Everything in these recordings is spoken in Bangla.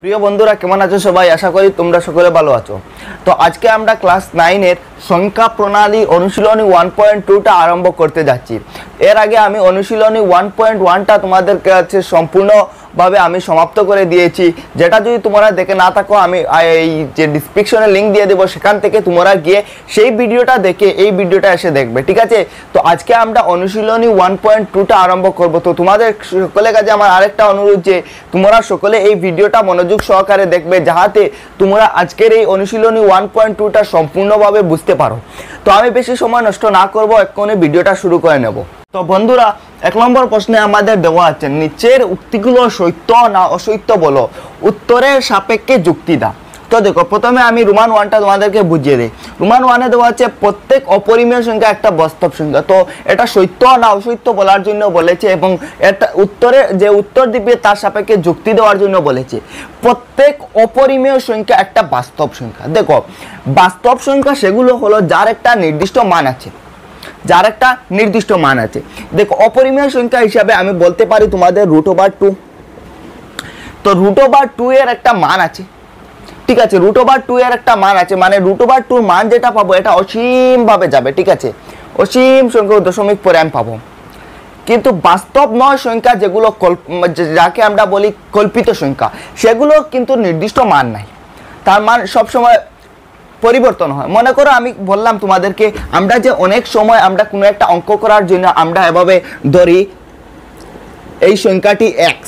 প্রিয় বন্ধুরা কেমন আছো সবাই? আশা করি তোমরা সকলে ভালো আছো। তো আজকে আমরা ক্লাস 9 এর সংখ্যা প্রণালী অনুশীলনী 1.2টা আরম্ভ করতে যাচ্ছি। এর আগে আমি অনুশীলনী 1.1টা তোমাদের কাছে সম্পূর্ণভাবে আমি সমাপ্ত করে দিয়েছি। যেটা যদি তোমরা দেখে না থাকো আমি এই যে ডেসক্রিপশনে লিংক দিয়ে দেবো, সেখান থেকে তোমরা গিয়ে সেই ভিডিওটা দেখে এই ভিডিওটা এসে দেখবে, ঠিক আছে? তো আজকে আমরা অনুশীলনী 1.2টা আরম্ভ করব। তো তোমাদের সকলের কাছে আমার আরেকটা অনুরোধ যে তোমরা সকলে এই ভিডিওটা মনোযোগ সহকারে দেখবে, যাহাতে তোমরা আজকের এই অনুশীলনী 1.2টা সম্পূর্ণভাবে বুঝতে পারো। তো আমি বেশি সময় নষ্ট না করব, এক্ষুনি ভিডিওটা শুরু করে নেব। তো বন্ধুরা, 1 নম্বর প্রশ্নে আমাদের দেওয়া আছে নিচের উক্তিগুলো সত্য না অসত্য বলো, উত্তরের সাপেক্ষে যুক্তি দাও। তো দেখো, প্রথমে আমি রোমান 1টা তোমাদেরকে বুঝিয়ে দিই। রোমান 1-এ দেওয়া আছে প্রত্যেক অপরিমেয় সংখ্যা একটা বাস্তব সংখ্যা। তো এটা সত্য না অসত্য বলার জন্য বলেছে, এবং এটা উত্তরে যে উত্তর দিবে তার সাপেক্ষে যুক্তি দেওয়ার জন্য বলেছে। প্রত্যেক অপরিমেয় সংখ্যা একটা বাস্তব সংখ্যা। দেখো, বাস্তব সংখ্যা সেগুলো হলো যার একটা নির্দিষ্ট মান আছে, যার একটা নির্দিষ্ট মান আছে। দেখো, অপরিমেয় সংখ্যা হিসাবে আমি বলতে পারি তোমাদের √2। তো √2 এর একটা মান আছে, ঠিক আছে? √2 এর একটা মান আছে, মানে √2 মান যেটা পাবো এটা অসীমভাবে যাবে, ঠিক আছে? অসীম সংখ্যক দশমিক পরে আমি পাবো। কিন্তু বাস্তব নয় সংখ্যা যেগুলো যাকে আমরা বলি কল্পিত সংখ্যা, সেগুলো কিন্তু নির্দিষ্ট মান নাই, তার মান সবসময় পরিবর্তন হয়। মনে করো আমি বললাম তোমাদেরকে, আমরা যে অনেক সময় আমরা কোনো একটা অঙ্ক করার জন্য আমরা এভাবে ধরি এই সংখ্যাটি x,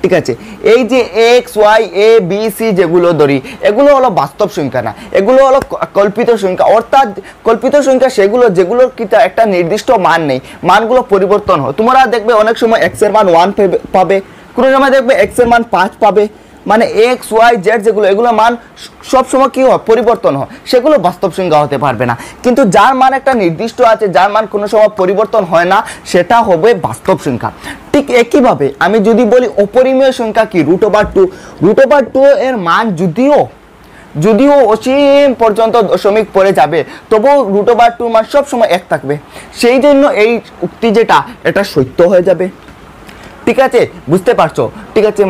ঠিক আছে? এই যে x, y, a, b, c যেগুলো ধরি, এগুলো হলো বাস্তব সংখ্যা না, এগুলো হলো কল্পিত সংখ্যা। অর্থাৎ কল্পিত সংখ্যা সেগুলো যেগুলোর কি একটা নির্দিষ্ট মান নেই, মানগুলো পরিবর্তন হয়। তোমরা দেখবে অনেক সময় x এর মান 1 পাবে, কোনো সময় দেখবে x এর মান 5 পাবে। মানে x, y, z যেগুলো, এগুলো মান সবসময় কী হয়? পরিবর্তন হয়। সেগুলো বাস্তব সংখ্যা হতে পারবে না। কিন্তু যার মান একটা নির্দিষ্ট আছে, যার মান কোনো সময় পরিবর্তন হয় না, সেটা হবে বাস্তব সংখ্যা। ঠিক একইভাবে আমি যদি বলি অপরিমেয় সংখ্যা কি √2 এর মান যদিও অসীম পর্যন্ত দশমিক পরে যাবে, তবুও √2 মান সবসময় 1 থাকবে। সেই জন্য এই উক্তি যেটা, এটা সত্য হয়ে যাবে, ঠিক আছে? বুঝতে পারছো? ঠিক আছে,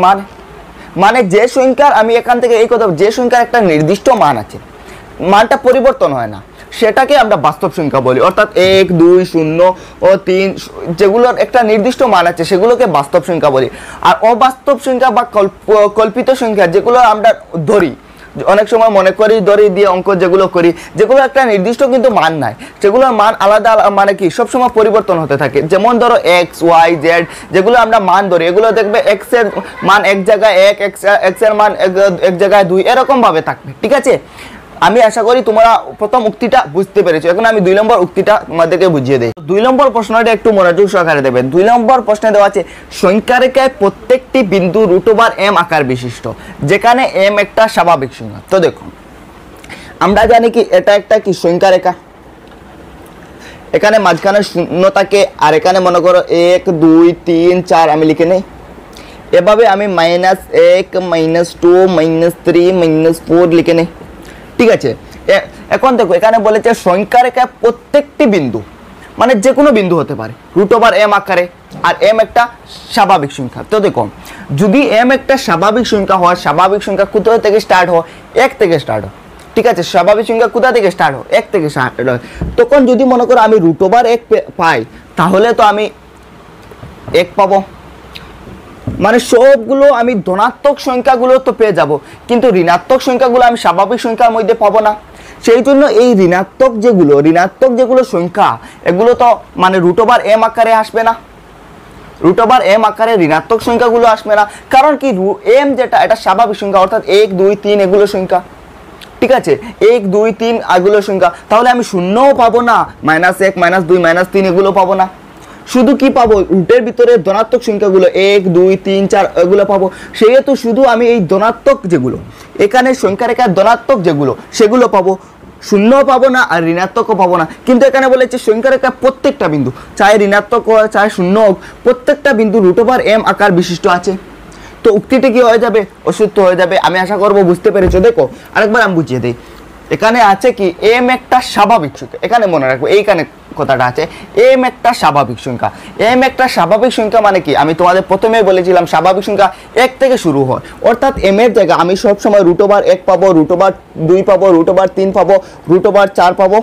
মানে যে সংখ্যার, আমি এখান থেকে এই কথা, যে সংখ্যার একটা নির্দিষ্ট মান আছে, মানটা পরিবর্তন হয় না, সেটাকে আমরা বাস্তব সংখ্যা বলি। অর্থাৎ 1, 2, 0 ও 3 যেগুলোর একটা নির্দিষ্ট মান আছে, সেগুলোকে বাস্তব সংখ্যা বলি। আর অবাস্তব সংখ্যা বা কল্পিত সংখ্যা যেগুলো আমরা ধরি, অনেক সময় মনে করি ধরি দিয়ে অঙ্ক যেগুলো করি, যেগুলো একটা নির্দিষ্ট কিন্তু মান নাই, সেগুলোর মান আলাদা, মানে কি সবসময় পরিবর্তন হতে থাকে। যেমন ধরো x, y, z যেগুলো আমরা মান ধরি, এগুলো দেখবে x এর মান এক জায়গায় 1, x এর মান এক জায়গায় 2, এরকম ভাবে থাকবে, ঠিক আছে? আমি আশা করি তোমরা প্রথম উক্তিটা বুঝতে পেরেছো। এখন আমি 2 নম্বর উক্তিটা তোমাদেরকে বুঝিয়ে দিই। 2 নম্বর প্রশ্নটা একটু মনোযোগ সহকারে দেবেন। 2 নম্বর প্রশ্নে দেওয়া আছে সংখ্যারেখায় প্রত্যেকটি বিন্দু √m আকার বিশিষ্ট, যেখানে m একটা স্বাভাবিক সংখ্যা। তো দেখো, আমরা জানি কি এটা একটা কি সংখ্যারেখা, এখানে মাঝখানে শূন্য থাকে, আর এখানে মনে করো 1, 2, 3, 4 আমি লিখে নেই। এভাবে আমি -1, -2, -3, -4 লিখে নেই, ঠিক আছে? এখন দেখো, এখানে বলেছে সংখ্যারেখায় প্রত্যেকটি বিন্দু, মানে যে কোনো বিন্দু হতে পারে √m আকারে, আর m একটা স্বাভাবিক সংখ্যা। তো দেখো, যদি m একটা স্বাভাবিক সংখ্যা হয়, স্বাভাবিক সংখ্যা কোথা থেকে স্টার্ট হয়? 1 থেকে স্টার্ট হয়, ঠিক আছে? স্বাভাবিক সংখ্যা কোথা থেকে স্টার্ট হয়? 1 থেকে স্টার্ট হয়। তখন যদি মনে করো আমি √1 পাই, তাহলে তো আমি 1 পাবো। মানে সবগুলো আমি ধনাত্মক সংখ্যাগুলো তো পেয়ে যাব, কিন্তু ঋণাত্মক সংখ্যাগুলো আমি স্বাভাবিক সংখ্যার মধ্যে পাবো না। সেই জন্য এই ঋণাত্মক যেগুলো সংখ্যা, এগুলো তো মানে √m আকারে আসবে না, √m আকারে ঋণাত্মক সংখ্যাগুলো আসবে না। কারণ কি, m যেটা, এটা স্বাভাবিক সংখ্যা, অর্থাৎ 1, 2, 3 এগুলো সংখ্যা, ঠিক আছে? 1, 2, 3 এগুলো সংখ্যা, তাহলে আমি শূন্যও পাবো না, -1, -2, -3 এগুলো পাবো না। শুধু কি পাবো? রুটের ভিতরে ধনাত্মক সংখ্যাগুলো 1, 2, 3, 4 এগুলো পাবো। সেহেতু শুধু আমি এই ধনাত্মক যেগুলো, এখানে সংখ্যারেখার ধনাত্মক যেগুলো, সেগুলো পাবো, শূন্য পাবো না, আর ঋণাত্মকও পাবো না। কিন্তু এখানে বলেছে সংখ্যারেখার প্রত্যেকটা বিন্দু, চাहे ঋণাত্মক হোক চাहे শূন্য হোক, প্রত্যেকটা বিন্দু √m আকার বিশিষ্ট আছে। তো উক্তিটি কি হয়ে যাবে? অসত্য হয়ে যাবে। আমি আশা করবো বুঝতে পেরেছো। দেখো, আরেকবার আমি বুঝিয়ে দিই। এখানে আছে কি m একটা স্বাভাবিক সংখ্যা, এখানে মনে রাখবো, এইখানে কথাটা আছে, এম একটা স্বাভাবিক সংখ্যা। এম একটা স্বাভাবিক সংখ্যা মানে কি, আমি তোমাদের প্রথমেই বলেছিলাম স্বাভাবিক সংখ্যা 1 থেকে শুরু হয়, অর্থাৎ এম এর জায়গা আমি সবসময় √1 পাবো, √2 পাবো, √3 পাবো, √4 পাবো,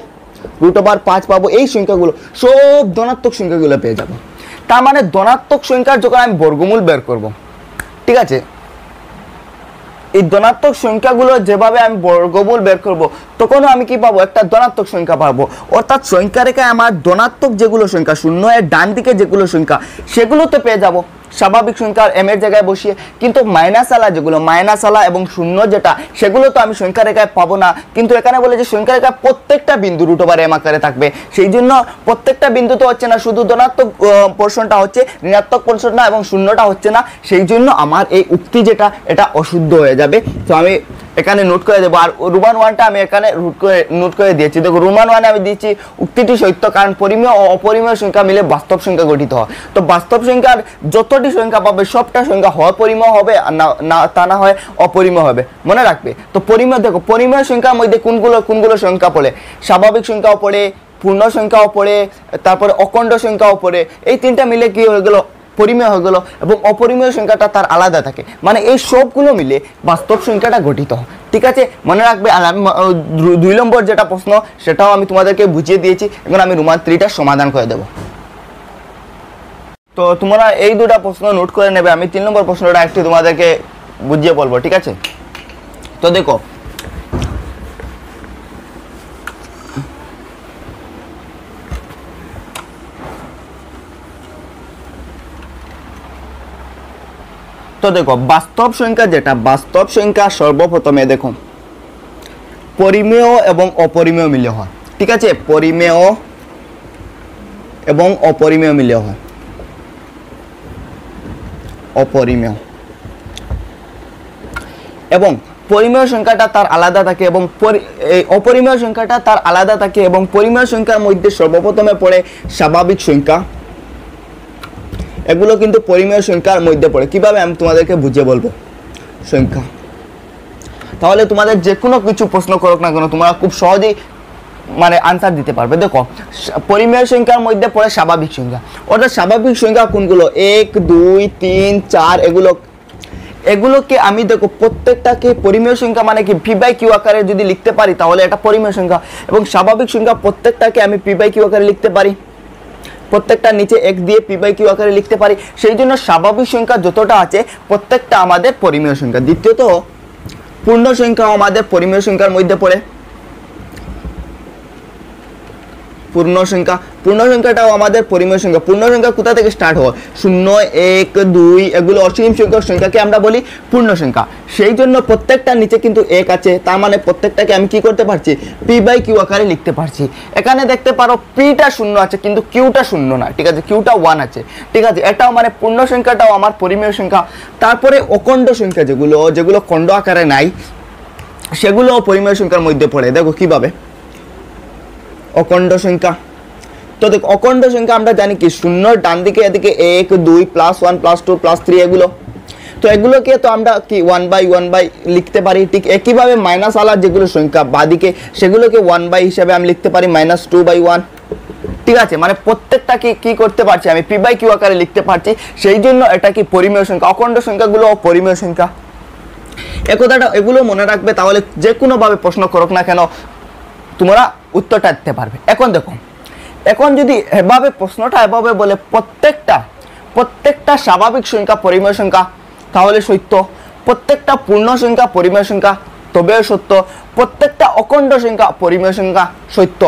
√5 পাবো। এই সংখ্যাগুলো সব ধনাত্মক সংখ্যাগুলো পেয়ে যাবো। তার মানে ধনাত্মক সংখ্যার যখন আমি বর্গমূল বের করব, ঠিক আছে, এই ধনাত্মক সংখ্যাগুলো যেভাবে আমি বর্গমূল বের করব, তখনও আমি কি পাবো, একটা ধনাত্মক সংখ্যা পাবো। অর্থাৎ সংখ্যা রেখায় আমার ধনাত্মক যেগুলো সংখ্যা, শূন্য এর ডান দিকে যেগুলো সংখ্যা, সেগুলো তো পেয়ে যাব স্বাভাবিক সংখ্যার এম এর জায়গায় বসিয়ে। কিন্তু মাইনাস আলা যেগুলো, মাইনাস আলা এবং শূন্য যেটা, সেগুলো তো আমি সংখ্যা রেখায় পাবো না। কিন্তু এখানে বলে যে সংখ্যা রেখায় প্রত্যেকটা বিন্দু √m আকারে থাকবে, সেই জন্য প্রত্যেকটা বিন্দু তো হচ্ছে না, শুধু ধনাত্মক পোর্শনটা হচ্ছে, ঋণাত্মক পোর্শনটা এবং শূন্যটা হচ্ছে না। সেই জন্য আমার এই উক্তি যেটা, এটা অশুদ্ধ হয়ে যাবে। তো আমি এখানে নোট করে দেবো। আর রোমান 1টা আমি এখানে নোট করে দিয়েছি। দেখো রোমান 1 আমি দিয়েছি উক্তিটি সত্য, কারণ পরিমেয় ও অপরিমেয় সংখ্যা মিলে বাস্তব সংখ্যা গঠিত হয়। তো বাস্তব সংখ্যার যতটি সংখ্যা পাবে, সবটা সংখ্যা হয় পরিমেয় হবে, আর না তা না হয় অপরিমেয় হবে, মনে রাখবে। তো পরিমেয়, দেখো পরিমেয় সংখ্যার মধ্যে কোনগুলো সংখ্যা পড়ে, স্বাভাবিক সংখ্যাও পড়ে, পূর্ণ সংখ্যাও পড়ে, তারপরে অখণ্ড সংখ্যাও পড়ে। এই তিনটা মিলে কি হয়ে গেল, পরিমেয় হয়ে গেল, এবং অপরিমেয় সংখ্যাটা তার আলাদা থাকে। মানে এই সবগুলো মিলে বাস্তব সংখ্যাটা গঠিত হয়, ঠিক আছে, মনে রাখবে। আর আমি 2 নম্বর যেটা প্রশ্ন, সেটাও আমি তোমাদেরকে বুঝিয়ে দিয়েছি। এখন আমি রোমান 3টা সমাধান করে দেব। তো তোমরা এই 2টা প্রশ্ন নোট করে নেবে। আমি 3 নম্বর প্রশ্নটা একটু তোমাদেরকে বুঝিয়ে বলবো, ঠিক আছে। তো দেখো, বাস্তব সংখ্যা যেটা, বাস্তব সংখ্যা সর্বপ্রথমে দেখো পরিমেয় এবং অপরিমেয় মিলে হয়, ঠিক আছে, পরিমেয় এবং অপরিমেয় মিলে হয়, অপরিমেয় এবং পরিমেয় সংখ্যাটা তার আলাদা থাকে, এবং অপরিমেয় সংখ্যাটা তার আলাদা থাকে। এবং পরিমেয় সংখ্যার মধ্যে সর্বপ্রথমে পড়ে স্বাভাবিক সংখ্যা, এগুলো কিন্তু পরিমেয় সংখ্যার মধ্যে পড়ে। কিভাবে আমি তোমাদেরকে বুঝিয়ে বলবো। সংখ্যা, তাহলে তোমাদের যে কোনো কিছু প্রশ্ন করুক না কেন, তোমরা খুব সহজেই মানে আনসার দিতে পারবে। দেখো পরিমেয় সংখ্যার মধ্যে পড়ে স্বাভাবিক সংখ্যা, অর্থাৎ স্বাভাবিক সংখ্যা কোনগুলো, 1 2 3 4, এগুলোকে আমি দেখো প্রত্যেকটাকে পরিমেয় সংখ্যা মানে কি p/q আকারে যদি লিখতে পারি, তাহলে এটা পরিমেয় সংখ্যা। এবং স্বাভাবিক সংখ্যা প্রত্যেকটাকে আমি p/q আকারে লিখতে পারি, প্রত্যেকটা নিচে 1 দিয়ে p/q আকারে লিখতে পারি। সেই জন্য স্বাভাবিক সংখ্যা যতটা আছে প্রত্যেকটা আমাদের পরিমেয় সংখ্যা। দ্বিতীয়ত পূর্ণ সংখ্যা আমাদের পরিমেয় সংখ্যার মধ্যে পড়ে। পূর্ণ সংখ্যাটাও আমাদের পরিমেয় সংখ্যা। পূর্ণ সংখ্যা কোথা থেকে স্টার্ট হয়, 0 1 2, এগুলো অসীম সংখ্যক সংখ্যাকে আমরা বলি পূর্ণ সংখ্যা। সেই জন্য প্রত্যেকটা নিচে কিন্তু 1 আছে, তার মানে প্রত্যেকটাকে আমি কি করতে পারছি, p/q আকারে লিখতে পারছি। এখানে দেখতে পারো p-টা 0 আছে, কিন্তু q-টা 0 না, ঠিক আছে, q-টা 1 আছে, ঠিক আছে। এটাও মানে পূর্ণ সংখ্যাটাও আমার পরিমেয় সংখ্যা। তারপরে অখণ্ড সংখ্যা যেগুলো খণ্ড আকারে নাই, সেগুলো পরিমেয় সংখ্যার মধ্যে পড়ে। দেখো কিভাবে, অখণ্ড সংখ্যা। তো দেখো অখণ্ড সংখ্যা আমরা জানি কি, 0 ডান দিকে এদিকে 1 2 +1 +2 +3, এগুলো তো এগুলোকে তো আমরা কি 1/1 লিখতে পারি। ঠিক একইভাবে মাইনাস আলার যেগুলো সংখ্যা বাদিকে, সেগুলোকে 1 হিসাবে আমি লিখতে পারি -2/1, ঠিক আছে। মানে প্রত্যেকটাকে কি করতে পারছি, আমি p/q আকারে লিখতে পারছি। সেই জন্য এটা কি পরিমেয় সংখ্যা। অখণ্ড সংখ্যাগুলো পরিমেয় সংখ্যা। কথাটা এগুলো মনে রাখবে, তাহলে যে কোনোভাবে প্রশ্ন করুক না কেন তোমরা উত্তরটা দিতে পারবে। এখন দেখো, এখন যদি এভাবে প্রশ্নটা এভাবে বলে প্রত্যেকটা স্বাভাবিক সংখ্যা পরিমেয় সংখ্যা, তাহলে সত্য। প্রত্যেকটা পূর্ণ সংখ্যা পরিমেয় সংখ্যা, তবেও সত্য। প্রত্যেকটা অখণ্ড সংখ্যা পরিমেয় সংখ্যা, সত্য।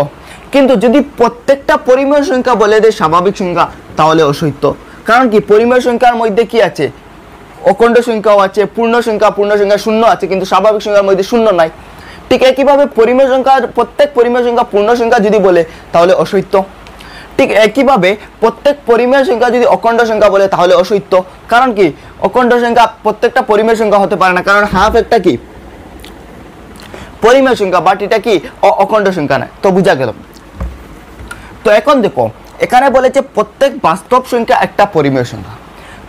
কিন্তু যদি প্রত্যেকটা পরিমেয় সংখ্যা বলে দেয় স্বাভাবিক সংখ্যা, তাহলে অসত্য। কারণ কি, পরিমেয় সংখ্যার মধ্যে কি আছে, অখণ্ড সংখ্যাও আছে, পূর্ণ সংখ্যা 0 আছে, কিন্তু স্বাভাবিক সংখ্যার মধ্যে 0 নাই। ঠিক একইভাবে পরিমেয় সংখ্যা, প্রত্যেক পরিমেয় সংখ্যা পূর্ণ সংখ্যা যদি বলে, তাহলে অসত্য। ঠিক একইভাবে প্রত্যেক পরিমেয় সংখ্যা যদি অখণ্ড সংখ্যা বলে, তাহলে অসত্য। কারণ কি, অখণ্ড সংখ্যা প্রত্যেকটা পরিমেয় সংখ্যা হতে পারে না, কারণ হাফ একটা কি পরিমেয় সংখ্যা, বাট এটা কি অখণ্ড সংখ্যা নয়। তো বুঝা গেল। তো এখন দেখো, এখানে বলেছে প্রত্যেক বাস্তব সংখ্যা একটা পরিমেয় সংখ্যা।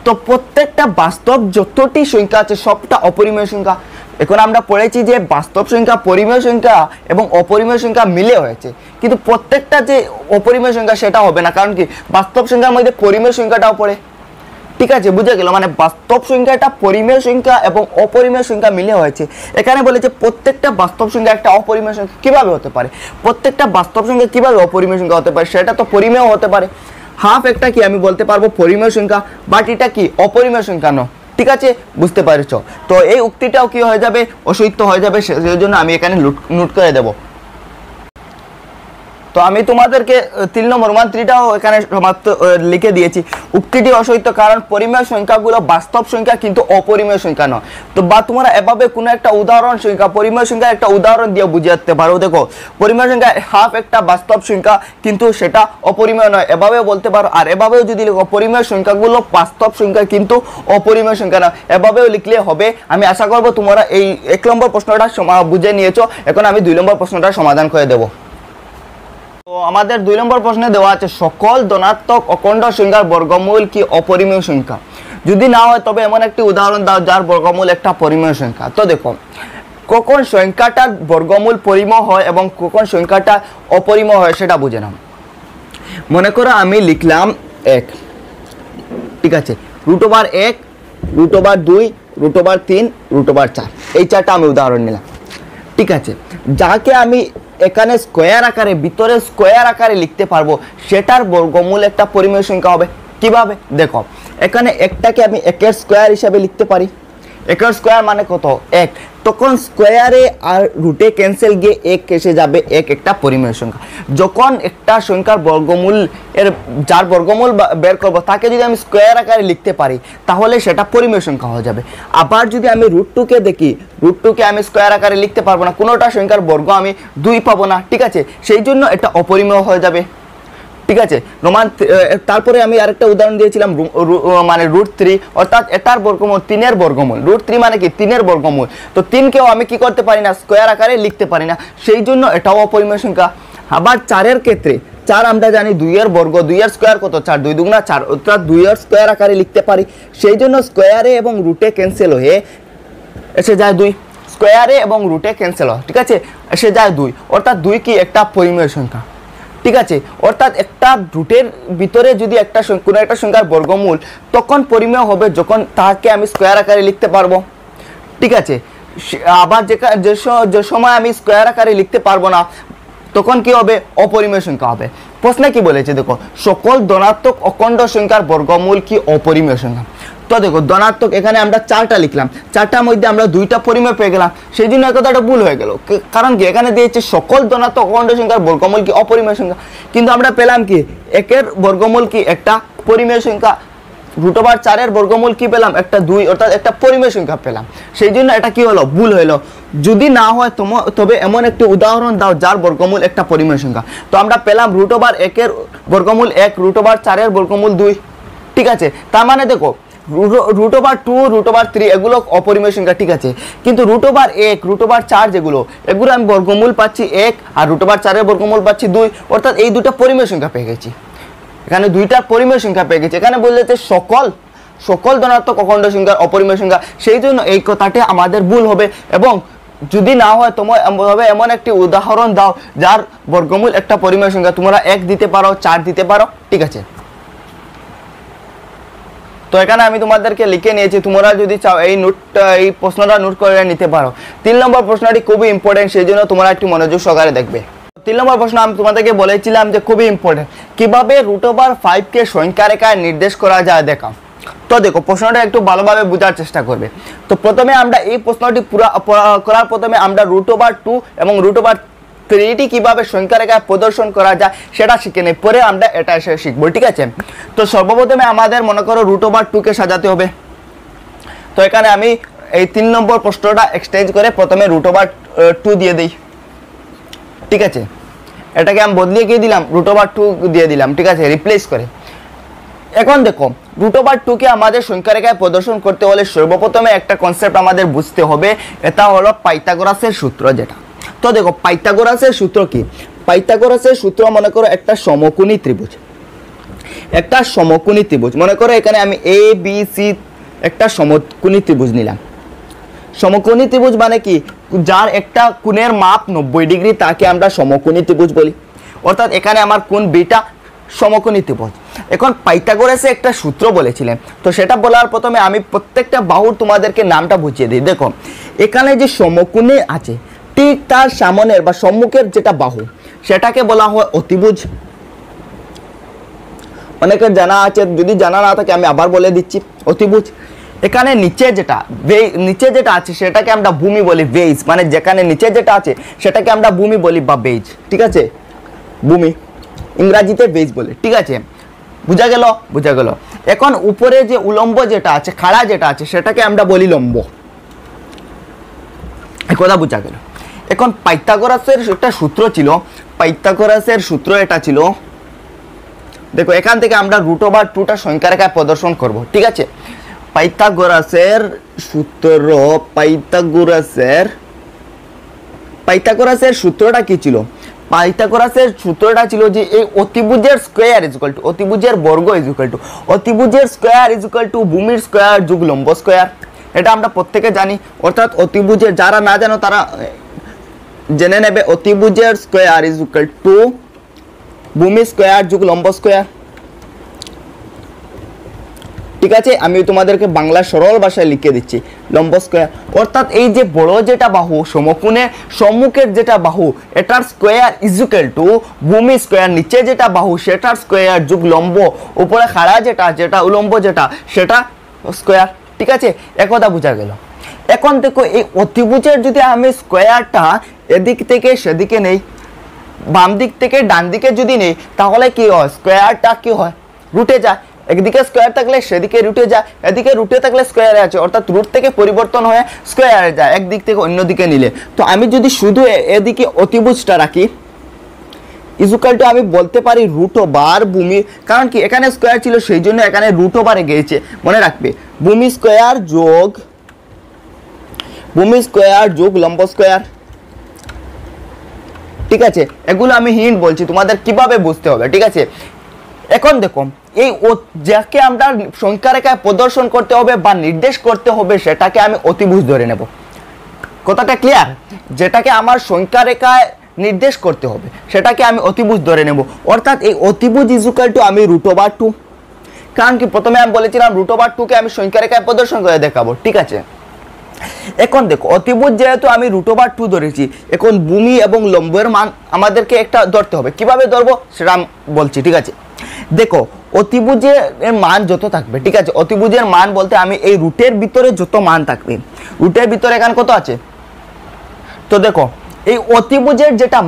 তো প্রত্যেকটা বাস্তব যতটি সংখ্যা আছে সবটা অপরিমেয় সংখ্যা। এখন আমরা পড়েছি যে বাস্তব সংখ্যা, পরিমেয় সংখ্যা এবং অপরিমেয় সংখ্যা মিলে হয়েছে, কিন্তু প্রত্যেকটা যে অপরিমেয় সংখ্যা সেটা হবে না, কারণ কি বাস্তব সংখ্যার মধ্যে পরিমেয় সংখ্যাটাও পড়ে। ঠিক আছে, বুঝে গেল, মানে বাস্তব সংখ্যাটা পরিমেয় সংখ্যা এবং অপরিমেয় সংখ্যা মিলে হয়েছে। এখানে বলেছে প্রত্যেকটা বাস্তব সংখ্যা একটা অপরিমেয় সংখ্যা কিভাবে হতে পারে, প্রত্যেকটা বাস্তব সংখ্যা কিভাবে অপরিমেয় সংখ্যা হতে পারে, সেটা তো পরিমেয় হতে পারে। হাফ একটা কি আমি বলতে পারবো পরিমেয় সংখ্যা, বাট এটা কি অপরিমেয় সংখ্যা নয়। ঠিক আছে, বুঝতে পারছো? তো এই উক্তিটাও কি হয়ে যাবে, অসত্য হয়ে যাবে, সেই জন্য আমি এখানে নোট করে দেবো। তো আমি তোমাদেরকে 3 নম্বর 1-3টাও এখানে সমাপ্ত লিখে দিয়েছি। উক্তিটি অসত্য কারণ পরিমেয় সংখ্যাগুলো বাস্তব সংখ্যা কিন্তু অপরিমেয় সংখ্যা নয়। তো বা তোমরা এভাবে কোনো একটা উদাহরণ সংখ্যা, পরিমেয় সংখ্যা একটা উদাহরণ দিয়ে বুঝাতে পারো। দেখো, পরিমেয় সংখ্যা হাফ একটা বাস্তব সংখ্যা কিন্তু সেটা অপরিমেয় নয়, এভাবেও বলতে পারো। আর এভাবেও যদি লিখো পরিমেয় সংখ্যাগুলো বাস্তব সংখ্যা কিন্তু অপরিমেয় সংখ্যা নয়, এভাবেও লিখলে হবে। আমি আশা করবো তোমরা এই 1 নম্বর প্রশ্নটা বুঝে নিয়েছো। এখন আমি 2 নম্বর প্রশ্নটা সমাধান করে দেবো। তো আমাদের 2 নম্বর প্রশ্নে দেওয়া আছে সকল ধনাত্মক অখণ্ড সংখ্যার বর্গমূল কি অপরিমেয় সংখ্যা? যদি না হয় তবে এমন একটি উদাহরণ দাও যার বর্গমূল একটা পরিমেয় সংখ্যা। তো দেখো, কখন সংখ্যাটার বর্গমূল পরিমেয় হয় এবং কখন সংখ্যাটা অপরিমেয় হয় সেটা বুঝে নাও। মনে করো আমি লিখলাম 1, ঠিক আছে, √1, √2, √3, √4, এই 4টা আমি উদাহরণ নিলাম। ঠিক আছে, যাকে আমি এখানে স্কোয়ার আকারে, ভিতরে স্কোয়ার আকারে লিখতে পারবো, সেটার বর্গমূল একটা পরিমেয় সংখ্যা হবে। কিভাবে? দেখো, এখানে একটাকে আমি 1 স্কোয়ার হিসাবে লিখতে পারি। 1 স্কোয়ার মানে কত? 1। তখন স্কোয়ারে আর রুটে ক্যান্সেল গিয়ে 1 এসে যাবে, 1 একটা পরিমেয় সংখ্যা। যখন একটা সংখ্যার বর্গমূল যার বর্গমূল বের করবো তাকে যদি আমি স্কোয়ার আকারে লিখতে পারি তাহলে সেটা পরিমেয় সংখ্যা হয়ে যাবে। আবার যদি আমি √2কে দেখি, √2কে আমি স্কোয়ার আকারে লিখতে পারবো না, কোনোটা সংখ্যার বর্গ আমি 2 পাবো না। ঠিক আছে, সেই জন্য এটা অপরিমেয় হয়ে যাবে। ঠিক আছে, তারপরে আমি আরেকটা উদাহরণ দিয়েছিলাম, মানে √3, অর্থাৎ এটার বর্গমূল 3-এর বর্গমূল। √3 মানে কি 3-এর বর্গমূল। তো 3কেও আমি কি করতে পারি না, স্কোয়ার আকারে লিখতে পারি না, সেই জন্য এটাও অপরিমেয় সংখ্যা। আবার 4-এর ক্ষেত্রে 4 আমরা জানি 2-এর বর্গ, 2-এর স্কোয়ার কত? 4, 2 দুগুণা 4, অর্থাৎ 2-এর স্কোয়ার আকারে লিখতে পারি, সেই জন্য স্কোয়ারে এবং রুটে ক্যান্সেল হয়ে এসে যায় 2। স্কোয়ারে এবং রুটে ক্যান্সেল হয়, ঠিক আছে, এসে যায় 2, অর্থাৎ 2 কি একটা পরিমেয় সংখ্যা। ঠিক আছে, অর্থাৎ একটা রুটের ভিতরে যদি একটা কোনো একটা সংখ্যার বর্গমূল তখন পরিমেয় হবে যখন তাকে আমি স্কোয়ার আকারে লিখতে পারবো। ঠিক আছে, আবার যে সময় আমি স্কোয়ার আকারে লিখতে পারবো না তখন কি হবে? অপরিমেয় সংখ্যা হবে। প্রশ্নে কি বলেছে দেখো, সকল ধনাত্মক অখণ্ড সংখ্যার বর্গমূল কি অপরিমেয় সংখ্যা? তো দেখো, ধনাত্মক এখানে আমরা 4টা লিখলাম, 4টার মধ্যে আমরা 2টা পরিমেয় পেয়ে গেলাম, সেই জন্য কথাটা ভুল হয়ে গেল। কারণ কি এখানে দিয়েছে সকল ধনাত্মক অখণ্ড সংখ্যার বর্গমূল কি অপরিমেয় সংখ্যা, কিন্তু আমরা পেলাম কি 1-এর বর্গমূল কি একটা পরিমেয় সংখ্যা, √4-এর বর্গমূল কি পেলাম? একটা 2, অর্থাৎ একটা পরিমেয় সংখ্যা পেলাম, সেই জন্য এটা কি হলো? ভুল হলো। যদি না হয় তবে এমন একটি উদাহরণ দাও যার বর্গমূল একটা পরিমেয় সংখ্যা। তো আমরা পেলাম √1-এর বর্গমূল 1, √4-এর বর্গমূল 2। ঠিক আছে, তার মানে দেখো √2, √3 এগুলো অপরিমেয় সংখ্যা, ঠিক আছে, কিন্তু √1, √4 যেগুলো, এগুলো আমি বর্গমূল পাচ্ছি 1 আর √4-এর বর্গমূল পাচ্ছি 2, অর্থাৎ এই 2টা পরিমেয় সংখ্যা পেয়ে গেছি। এখানে 2টা পরিমেয় সংখ্যা পেয়ে গেছি। এখানে বলতে সকল ধনাত্মক অখণ্ড সংখ্যার অপরিমেয় সংখ্যা, সেই জন্য এই কথাটি আমাদের ভুল হবে। এবং যদি না হয় তোমার এমন একটি উদাহরণ দাও যার বর্গমূল একটা পরিমেয় সংখ্যা, তোমরা 1 দিতে পারো, 4 দিতে পারো। ঠিক আছে, তো এখানে আমি তোমাদেরকে লিখে নিয়েছি, তোমরা যদি চাও এই প্রশ্নটা নোট করে নিতে পারো। 3 নম্বর প্রশ্নটি খুবই ইম্পর্টেন্ট, সেই জন্য তোমরা একটু মনোযোগ সহকারে দেখবে। 3 নম্বর প্রশ্ন আমি তোমাদেরকে বলেছিলাম যে খুবই ইম্পর্টেন্ট, কিভাবে √5কে সংখ্যা রেখায় নির্দেশ করা যায় দেখাও। তো দেখো, প্রশ্নটা একটু ভালোভাবে বোঝার চেষ্টা করবে। তো প্রথমে আমরা এই প্রশ্নটি করার প্রথমে আমরা √2 এবং √3টি কিভাবে সংখ্যা রেখায় প্রদর্শন করা যায় সেটা শিখে নেই, পরে আমরা এটা এসে শিখবো। ঠিক আছে, তো সর্বপ্রথমে আমাদের মনে করো √2কে সাজাতে হবে। তো এখানে আমি এই 3 নম্বর প্রশ্নটা এক্সচেঞ্জ করে প্রথমে √2 দিয়ে দিই। ঠিক আছে, এটাকে আমি বদলিয়ে গিয়ে দিলাম, √2 দিয়ে দিলাম। ঠিক আছে, রিপ্লেস করে। এখন দেখো, √2কে আমাদের সংখ্যা রেখায় প্রদর্শন করতে হলে সর্বপ্রথমে একটা কনসেপ্ট আমাদের বুঝতে হবে, এটা হলো পাইথাগোরাসের সূত্র। যেটা, তো দেখো পাইথাগোরাসের সূত্র কি? পাইথাগোরাসের সূত্র মনে করো একটা সমকোণী ত্রিভুজ, মনে করো এখানে আমি ABC একটা সমকোণী ত্রিভুজ নিলাম। সমকোণী ত্রিভুজ মানে কি, যার একটা কোণের মাপ 90 ডিগ্রি তাকে আমরা সমকোণী ত্রিভুজ বলি। অর্থাৎ এখানে আমার কোণ বিটা সমকোণী ত্রিভুজ। এখন পাইথাগোরাসে একটা সূত্র বলেছিলেন, তো সেটা বলার প্রথমে আমি প্রত্যেকটা বাহুর তোমাদেরকে নামটা বুঝিয়ে দিই। দেখো এখানে যে সমকোণী আছে ঠিক তার সামনের বা সম্মুখের যেটা বাহু সেটাকে বলা হয় অতিভুজ। অনেকের জানা আছে, যদি জানা না থাকে আমি আবার বলে দিচ্ছি, অতিভুজ। এখানে নিচে যেটা আছে সেটাকে আমরা ভূমি বলি, বেজ, মানে যেখানে নিচে যেটা আছে সেটাকে আমরা ভূমি বলি বা বেজ, ঠিক আছে, ভূমি, ইংরাজিতে বেজ বলে, ঠিক আছে, বুঝা গেল? বুঝা গেল। এখন উপরে যে উলম্ব যেটা আছে, খাড়া যেটা আছে সেটাকে আমরা বলি লম্ব। কথা বুঝা গেল। এখন পাইথাগোরাসের একটা সূত্র ছিল, পাইথাগোরাসের সূত্র এটা ছিল, দেখো এখান থেকে আমরা √2টা সংখ্যা রেখায় প্রদর্শন করব, ঠিক আছে। পাইথাগোরাসের সূত্র, পাইথাগোরাসের সূত্রটা কি ছিল? পাইথাগোরাসের সূত্রটা ছিল যে এই অতিভুজের স্কয়ার ইকুয়াল টু, অতিভুজের বর্গ ইকুয়াল টু, অতিভুজের স্কয়ার ইকুয়াল টু ভূমির স্কয়ার যোগ লম্ব স্কয়ার। এটা আমরা প্রত্যেকে জানি। অর্থাৎ অতিভুজের, যারা না জানো তারা জেনে নেবে, অতিভুজের স্কয়ার ইকুয়াল টু ভূমি স্কয়ার যোগ লম্ব স্কয়ার, ঠিক আছে। আমি তোমাদেরকে বাংলা সরল ভাষায় লিখে দিচ্ছি, লম্ব স্কয়ার। অর্থাৎ এই যে বড় যেটা বাহু, সমকোণের সম্মুখের যেটা বাহু, এটার স্কয়ার ইকুয়াল টু ভূমি স্কয়ার, নিচে যেটা বাহু সেটার স্কয়ার যোগ লম্ব, উপরে খাড়া যেটা উলম্ব যেটা সেটা স্কয়ার, ঠিক আছে। একথা বোঝা গেল। এখন দেখো এই অতিভুজের যদি আমি স্কয়ারটা এদিক থেকে সেদিকে নেই, বাম দিক থেকে ডান দিকে যদি নেই, তাহলে কি হয়, স্কয়ারটা কি হয়, রুটে যায়। একদিকে স্কয়ার থাকলে সেদিকে রুটে যায়, এদিকে রুটে থাকলে স্কয়ারে আছে, অর্থাৎ রুট থেকে পরিবর্তন হয়ে স্কয়ারে যায় একদিক থেকে অন্য দিকে নিলে। তো আমি যদি শুধু এদিকে অতিভুজটা রাখি ইকুয়াল টু, আমি বলতে পারি √, ভূমি, কারণ কি এখানে স্কয়ার ছিল সেই জন্য এখানে √, গিয়েছে, মনে রাখবে, ভূমি স্কয়ার যোগ লম্ব স্কয়ার, ঠিক আছে। এগুলো আমি হিন্ট বলছি তোমাদের কিভাবে বুঝতে হবে, ঠিক আছে। এখন দেখো এই যাকে আমরা সংখ্যা রেখায় প্রদর্শন করতে হবে বা নির্দেশ করতে হবে সেটাকে আমি অতিভুজ ধরে নেব। কথাটা ক্লিয়ার? যেটাকে আমার সংখ্যা রেখায় নির্দেশ করতে হবে সেটাকে আমি অতিভুজ ধরে নেব। অর্থাৎ এই অতিভুজ ইকুয়াল টু আমি √2, কারণ কি প্রথমে আমি বলেছিলাম √2কে আমি সংখ্যা রেখায় প্রদর্শন করে দেখাবো, ঠিক আছে। এখন দেখো অতিভুজ যেহেতু আমি √2 ধরেছি, এখন ভূমি এবং লম্বের মান আমাদেরকে একটা ধরতে হবে। কিভাবে ধরবো সেটা বলছি, ঠিক আছে। দেখো অতিভুজের মান যত থাকবে, ঠিক আছে, অতিভুজের মান বলতে আমি এই রুটের ভিতরে যত মান থাকবে, রুটের ভিতরে এখানে কত আছে, তো দেখো এই অতিভুজের যেটা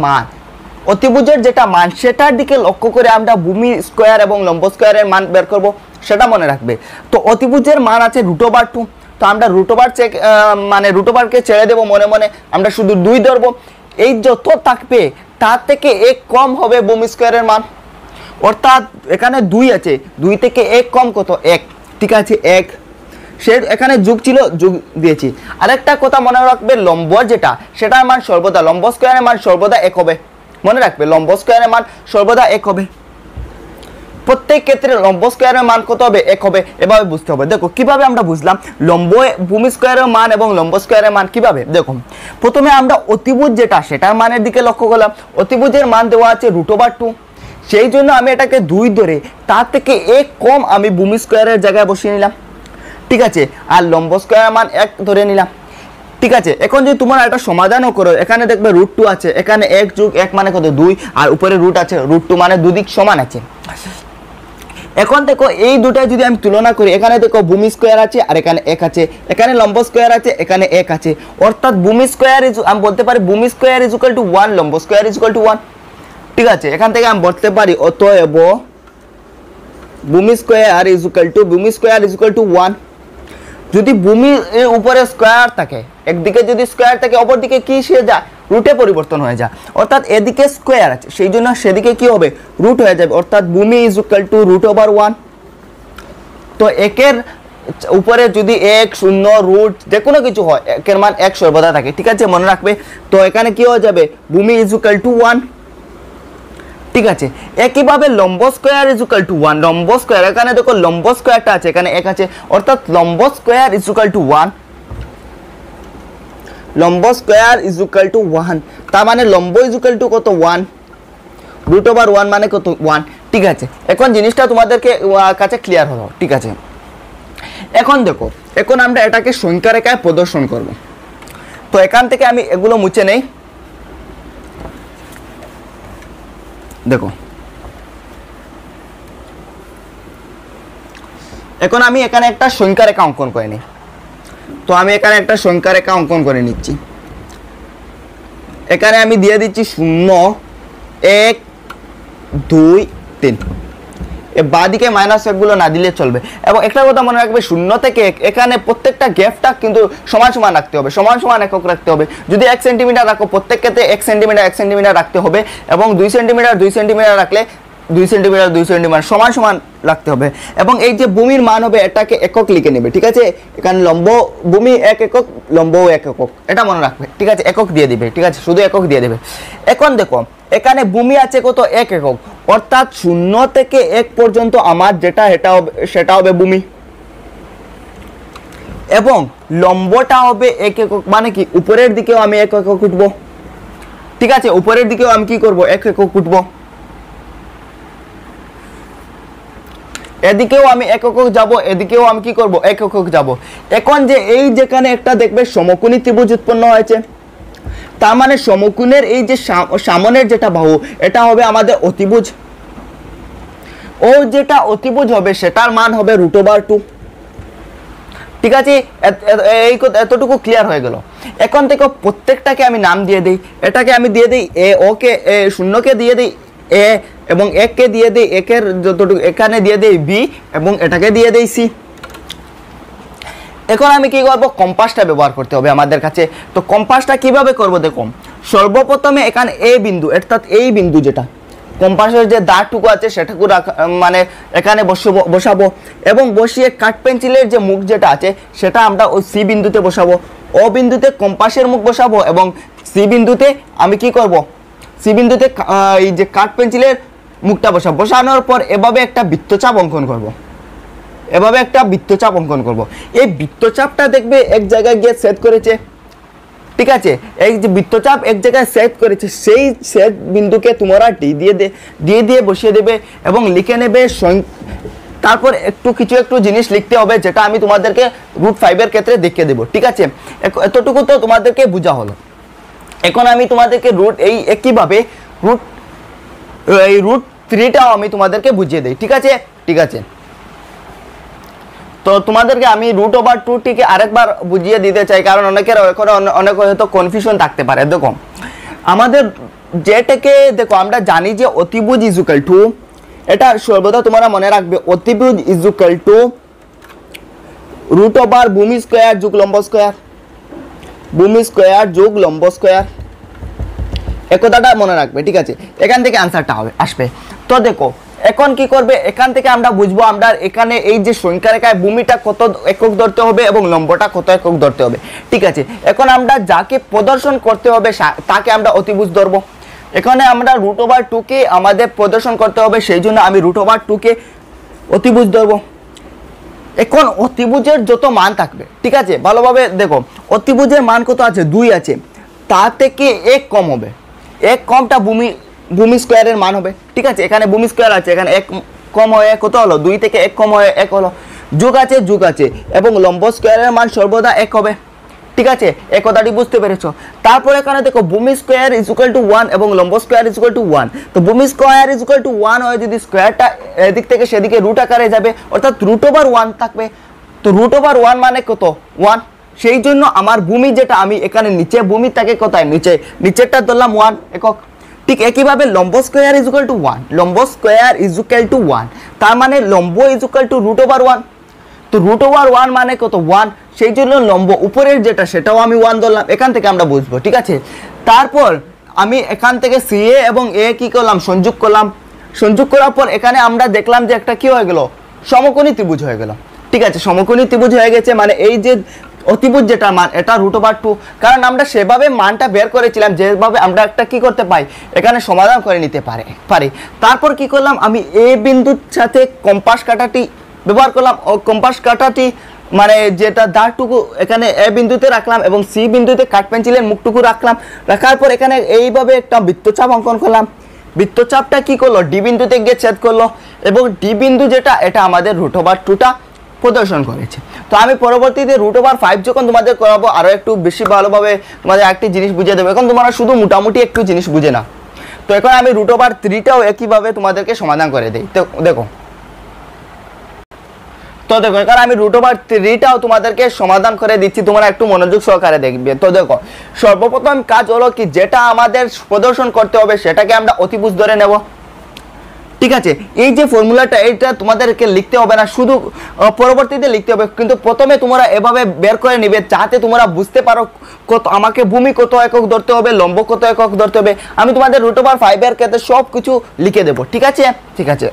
মান সেটার দিকে লক্ষ্য করে আমরা ভূমি স্কয়ার এবং লম্ব স্কয়ারের মান বের করব, সেটা মনে রাখবে। তো অতিভুজের মান আছে √2, তো আমরা √2কে ছেড়ে দেবো মনে মনে, আমরা শুধু 2 ধরবো। এই যত থাকবে তার থেকে 1 কম হবে ভূমি স্কয়ারের মান, অর্থাৎ এখানে 2 আছে, 2 থেকে 1 কম কত, 1, ঠিক আছে, 1। সে এখানে যোগ ছিল, যোগ দিয়েছি। আরেকটা কথা মনে রাখবে, লম্ব যেটা সেটার মান সর্বদা, লম্ব স্কয়ারের মান সর্বদা 1 হবে, মনে রাখবে, লম্ব স্কয়ারের মান সর্বদা 1 হবে। প্রত্যেক ক্ষেত্রে লম্ব স্কয়ারের মান কত হবে, 1 হবে। এভাবে বুঝতে হবে। দেখো কিভাবে আমরা বুঝলাম ভূমি স্কয়ারের মান এবং লম্ব স্কয়ারের মান কিভাবে। দেখো প্রথমে আমরা অতিভুজ যেটা সেটার মানের দিকে লক্ষ্য করলাম। অতিভুজের মান দেওয়া আছে √2, সেই জন্য আমি এটাকে 2 ধরে তার থেকে 1 কম আমি ভূমি স্কয়ারের জায়গায় বসিয়ে নিলাম, ঠিক আছে, আর লম্ব স্কয়ারের মান 1 ধরে নিলাম, ঠিক আছে। এখন যদি তোমরা এটা সমাধানও করো, এখানে দেখবে √2 আছে, এখানে 1 যোগ 1 মানে কত, 2, আর উপরে রুট আছে, √2 মানে দুদিক সমান আছে। এখন দেখো এই দুটাই যদি আমি তুলনা করি, এখানে দেখো ভূমি স্কয়ার আছে আর এখানে 1 আছে, এখানে লম্ব স্কয়ার আছে, এখানে 1 আছে, অর্থাৎ ভূমি স্কয়ার আমি বলতে পারি ভূমি স্কয়ার ইকুয়াল টু 1, লম্ব স্কয়ার ইকুয়াল টু 1, ঠিক আছে। এখান থেকে আমি বলতে পারি অতএব ভূমি স্কয়ার ইকুয়াল টু 1। যদি ভূমির উপরে স্কয়ার থাকে, একদিকে যদি স্কয়ার থাকে অপর দিকে কি সে যায়, রুটে পরিবর্তন হয়ে যায়, অর্থাৎ এদিকে স্কয়ার আছে সেই জন্য সেদিকে কি হবে, রুট হয়ে যাবে, অর্থাৎ ভূমি ইকুয়াল টু √1। তো একের উপরে যদি 1, 0, রুট যে কোনো কিছু হয়, একের মান 1 সর্বদা থাকে, ঠিক আছে, মনে রাখবে। তো এখানে কি হয়ে যাবে, ভূমি ইকুয়াল টু 1, ঠিক আছে। একইভাবে লম্ব স্কয়ার ইকুয়াল টু 1, লম্ব স্কয়ার, এখানে দেখো লম্ব স্কয়ারটা আছে, এখানে 1 আছে, অর্থাৎ লম্ব স্কয়ার ইকুয়াল টু 1, লম্ব স্কোয়ার ইজ ইকুয়াল টু 1, তার মানে লম্ব ইজ ইকুয়াল টু কত 1, √1 মানে কত 1। ঠিক আছে, এখন জিনিসটা তোমাদেরকে কাছে ক্লিয়ার হলো। ঠিক আছে, এখন দেখো, এখন আমরা এটাকে সংখ্যা রেখায় প্রদর্শন করব। তো এখান থেকে আমি এগুলো মুছে নেই। দেখো, এখন আমি এখানে একটা সংখ্যা রেখা অঙ্কন করে নিই। তো আমি এখানে একটা সংখ্যা রেখা অঙ্কন করে নিচ্ছি। এখানে আমি দিয়ে দিচ্ছি 0, 1, 2, 3। বাদিকে মাইনাস একগুলো না দিলে চলবে। এবং একটা কথা মনে রাখবে, 0 থেকে 1 এখানে প্রত্যেকটা গ্যাপটা কিন্তু সমান সমান রাখতে হবে, সমান সমান একক রাখতে হবে। যদি 1 সেন্টিমিটার রাখো, প্রত্যেক ক্ষেত্রে 1 সেন্টিমিটার রাখতে হবে। এবং 2 সেন্টিমিটার রাখলে 2 সেন্টিমিটার সমান সমান রাখতে হবে। এবং এই যে ভূমির মান হবে, এটাকে একক লিখে নেবে। ঠিক আছে, এখানে লম্ব ভূমি 1 একক, লম্বও 1 একক, এটা মনে রাখবে। ঠিক আছে, একক দিয়ে দিবে। ঠিক আছে, শুধু একক দিয়ে দেবে। এখন দেখো, এখানে ভূমি আছে কত 1 একক, অর্থাৎ 0 থেকে 1 পর্যন্ত আমার যেটা সেটা হবে ভূমি। এবং লম্বটা হবে 1 একক, মানে কি উপরের দিকেও আমি 1 একক উঠবো। ঠিক আছে, উপরের দিকেও আমি কি করব, 1 একক উঠবো। এদিকেও আমি 1 একক যাব, এদিকেও আমি কি করব, 1 একক যাব। এখন যে এই যেখানে একটা দেখবে সমকোণী ত্রিভুজ উৎপন্ন হয়েছে, তার মানে সমকোণের এই যে সামনের যেটা বাহু, এটা হবে আমাদের অতিভুজ। ও যেটা অতিভুজ হবে সেটার মান হবে √2। ঠিক আছে, এই এতটুকু ক্লিয়ার হয়ে গেল। এখন থেকে প্রত্যেকটাকে আমি নাম দিয়ে দিই। এটাকে আমি দিয়ে দিই এ, ওকে 0কে দিয়ে দিই এ, এবং 1কে দিয়ে দিই, 1-এর যতটুকু এখানে দিয়ে দিই বি, এবং এটাকে দিয়ে দিই সি। এখন আমি কি করব, কম্পাসটা ব্যবহার করতে হবে আমাদের কাছে। তো কম্পাসটা কিভাবে করব দেখো, সর্বপ্রথমে এখানে এ বিন্দু, অর্থাৎ এই বিন্দু যেটা কম্পাসের যে দাগটুকু আছে সেটাকে মানে এখানে বসাবো। এবং বসিয়ে কাঠ পেন্সিলের যে মুখ যেটা আছে সেটা আমরা ওই সি বিন্দুতে বসাবো। ও বিন্দুতে কম্পাসের মুখ বসাবো, এবং সি বিন্দুতে আমি কি করব, সি বিন্দুতে এই যে কাঠ পেন্সিলের মুখটা বসাবো। বসানোর পর এভাবে একটা বৃত্তচাপ অঙ্কন করব। এভাবে একটা বৃত্তচাপ অঙ্কন করব। এই বৃত্তচাপটা দেখবে এক জায়গায় গিয়ে সেট করেছে। ঠিক আছে, এই যে বৃত্তচাপ এক জায়গায় সেট করেছে, সেই সেট বিন্দুকে তোমরা দিয়ে বসিয়ে দেবে এবং লিখে নেবে। তারপর একটু জিনিস লিখতে হবে, যেটা আমি তোমাদেরকে √5 ক্ষেত্রে দেখিয়ে দেবো। ঠিক আছে, এতটুকু তো তোমাদেরকে বোঝা হলো। এখন আমি তোমাদেরকে এই একইভাবে √3টাও আমি তোমাদেরকে বুঝিয়ে দিই। ঠিক আছে, ঠিক আছে। তো তোমাদেরকে আমি √2টিকে আরেকবার বুঝিয়ে দিতে চাই, কারণ অনেক হয়তো কনফিউশন থাকতে পারে। দেখো, আমাদের যেটাকে দেখো, আমরা জানি যে অতিভুজ ইজ ইকুয়াল টু, এটা সর্বদা তোমরা মনে রাখবে, অতিভুজ ইজ ইকুয়াল টু ভূমি স্কোয়ার যোগ লম্ব স্কোয়ার, ভূমি স্কোয়ার যোগ লম্ব স্কোয়ার। একথাটা মনে রাখবে। ঠিক আছে, এখান থেকে আনসারটা আসবে। তো দেখো, এখন কি করবে, এখান থেকে আমরা বুঝবো আমরা এখানে এই যে সংখ্যা রেখায় ভূমিটা কত একক ধরতে হবে এবং লম্বটা কত একক ধরতে হবে। ঠিক আছে, এখন আমরা যাকে প্রদর্শন করতে হবে তাকে আমরা অতিভুজ ধরবো। এখানে আমরা √2কে আমাদের প্রদর্শন করতে হবে, সেই জন্য আমি √2কে অতিভুজ ধরবো। এখন অতিভুজের যত মান থাকবে, ঠিক আছে, ভালোভাবে দেখো, অতিভুজের মান কত আছে, 2 আছে, তা থেকে 1 কম হবে। 1 কমটা ভূমি স্কোয়ারের মান হবে। ঠিক আছে, এখানে ভূমি স্কোয়ার আছে, এখানে 1 কম হয়ে কত হলো, 2 থেকে 1 কম হয়ে 1 হলো। যোগ আছে, এবং লম্ব স্কোয়ারের মান সর্বদা 1 হবে। ঠিক আছে, এই কথাটি বুঝতে পেরেছো। তারপর এখানে দেখো, ভূমি স্কোয়ার ইজ ইকুয়াল টু 1 এবং লম্ব স্কোয়ার ইজ ইকুয়াল টু 1। তো ভূমি স্কোয়ার ইজ ইকুয়াল টু 1 হয় যদি স্কোয়ারটা এদিক থেকে সেদিকে রুট আকারে যাবে, অর্থাৎ √1 থাকবে। তো √1 মানে কত, 1। সেই জন্য আমার ভূমি যেটা, আমি এখানে নিচে ভূমি থাকে কোথায়, নিচেরটা ধরলাম 1 একক। ঠিক একইভাবে লম্ব স্কোয়ার ইজ ইকুয়াল টু 1, লম্ব স্কোয়ার ইজ ইকুয়াল টু 1, তার মানে লম্ব ইজ ইকুয়াল টু √1। তো √1 মানে কত, 1। সেই জন্য লম্ব উপরের যেটা সেটাও আমি 1 ধরলাম। এখান থেকে আমরা বুঝবো। ঠিক আছে, তারপর আমি এখান থেকে CA এবং A কি করলাম, সংযোগ করলাম। সংযোগ করার পর এখানে আমরা দেখলাম যে একটা কি হয়ে গেল, সমকোণী ত্রিভুজ হয়ে গেল। ঠিক আছে, সমকোণী ত্রিভুজ হয়ে গেছে, মানে এই যে অতিভুজ যেটা মান, এটা √2, কারণ আমরা সেভাবে মানটা বের করেছিলাম যেভাবে আমরা একটা কি করতে পাই, এখানে সমাধান করে নিতে পারি। তারপর কি করলাম, আমি A বিন্দুর সাথে কম্পাস কাঁটাটি ব্যবহার করলাম। ও কম্পাস কাঁটাটি মানে যেটা দাঁড়টুকু এখানে এ বিন্দুতে রাখলাম এবং সি বিন্দুতে কাঠ পেন্সিলের মুখটুকু রাখলাম, রাখার পর এখানে এইভাবে একটা বৃত্তচাপ অঙ্কন করলাম। বৃত্তচাপটা কি করলো, ডি বিন্দুতে গিয়ে ছেদ করলো এবং ডি বিন্দু যেটা এটা আমাদের √2টা প্রদর্শন করেছে। তো আমি পরবর্তীতে √5 যখন তোমাদের করাবো আরও একটু বেশি ভালোভাবে তোমাদের একটি জিনিস বুঝিয়ে দেবো। এখন তোমরা শুধু মোটামুটি একটু জিনিস বুঝে না। তো এখন আমি √3টাও একইভাবে তোমাদেরকে সমাধান করে দিই। তো দেখো এখানে আমি √3টাও তোমাদেরকে সমাধান করে দিচ্ছি, তোমরা একটু মনোযোগ সহকারে দেখবে। তো দেখো সর্বপ্রথম কাজ হলো কি, যেটা আমাদের প্রদর্শন করতে হবে সেটাকে আমরা অতিভুজ ধরে নেব। ঠিক আছে, এই যে ফর্মুলাটা এটা তোমাদেরকে লিখতে হবে না, শুধু পরবর্তীতে লিখতে হবে, কিন্তু প্রথমে তোমরা এভাবে বের করে নিবে যাতে তোমরা বুঝতে পারো কত আমাকে ভূমি কত একক ধরতে হবে, লম্ব কত একক ধরতে হবে। আমি তোমাদের √5 এর ক্ষেত্রে সব কিছু লিখে দেবো। ঠিক আছে, ঠিক আছে।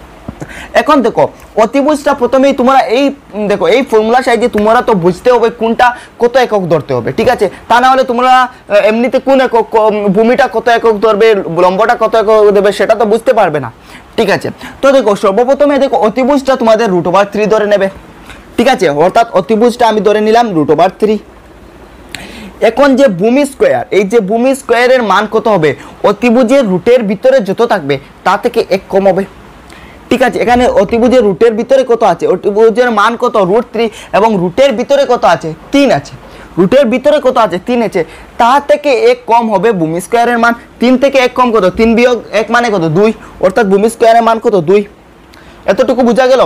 এখন দেখো অতিভুজটা প্রথমেই তোমরা এই দেখো এই ফর্মুলা সাহায্যে তোমরা তো বুঝতে হবে কোনটা কত একক ধরতে হবে। ঠিক আছে, তা না হলে তোমরা এমনিতে কোন একক ভূমিটা কত একক ধরবে, লম্বটা কত একক দেবে সেটা তো বুঝতে পারবে না। ঠিক আছে, তো দেখো সর্বপ্রথমে দেখো অতিভুজটা তোমাদের √3 ধরে নেবে। ঠিক আছে, অর্থাৎ অতিভুজটা আমি ধরে নিলাম √3। এখন যে ভূমি স্কোয়ার, এই যে ভূমি স্কোয়ারের মান কত হবে, অতিভুজের রুটের ভিতরে যত থাকবে তা থেকে 1 কম হবে। ঠিক আছে, এখানে অতিভুজের রুটের ভিতরে কত আছে, অতিভুজের মান কত √3 এবং রুটের ভিতরে কত আছে 3 আছে, রুটের ভিতরে কত আছে 3 আছে, তা থেকে 1 কম হবে ভূমি স্কোয়ারের মান। 3 থেকে 1 কম কত, 3 বিয়োগ 1 মানে কত 2, অর্থাৎ ভূমি স্কোয়ারের মান কত 2। এতটুকু বোঝা গেল।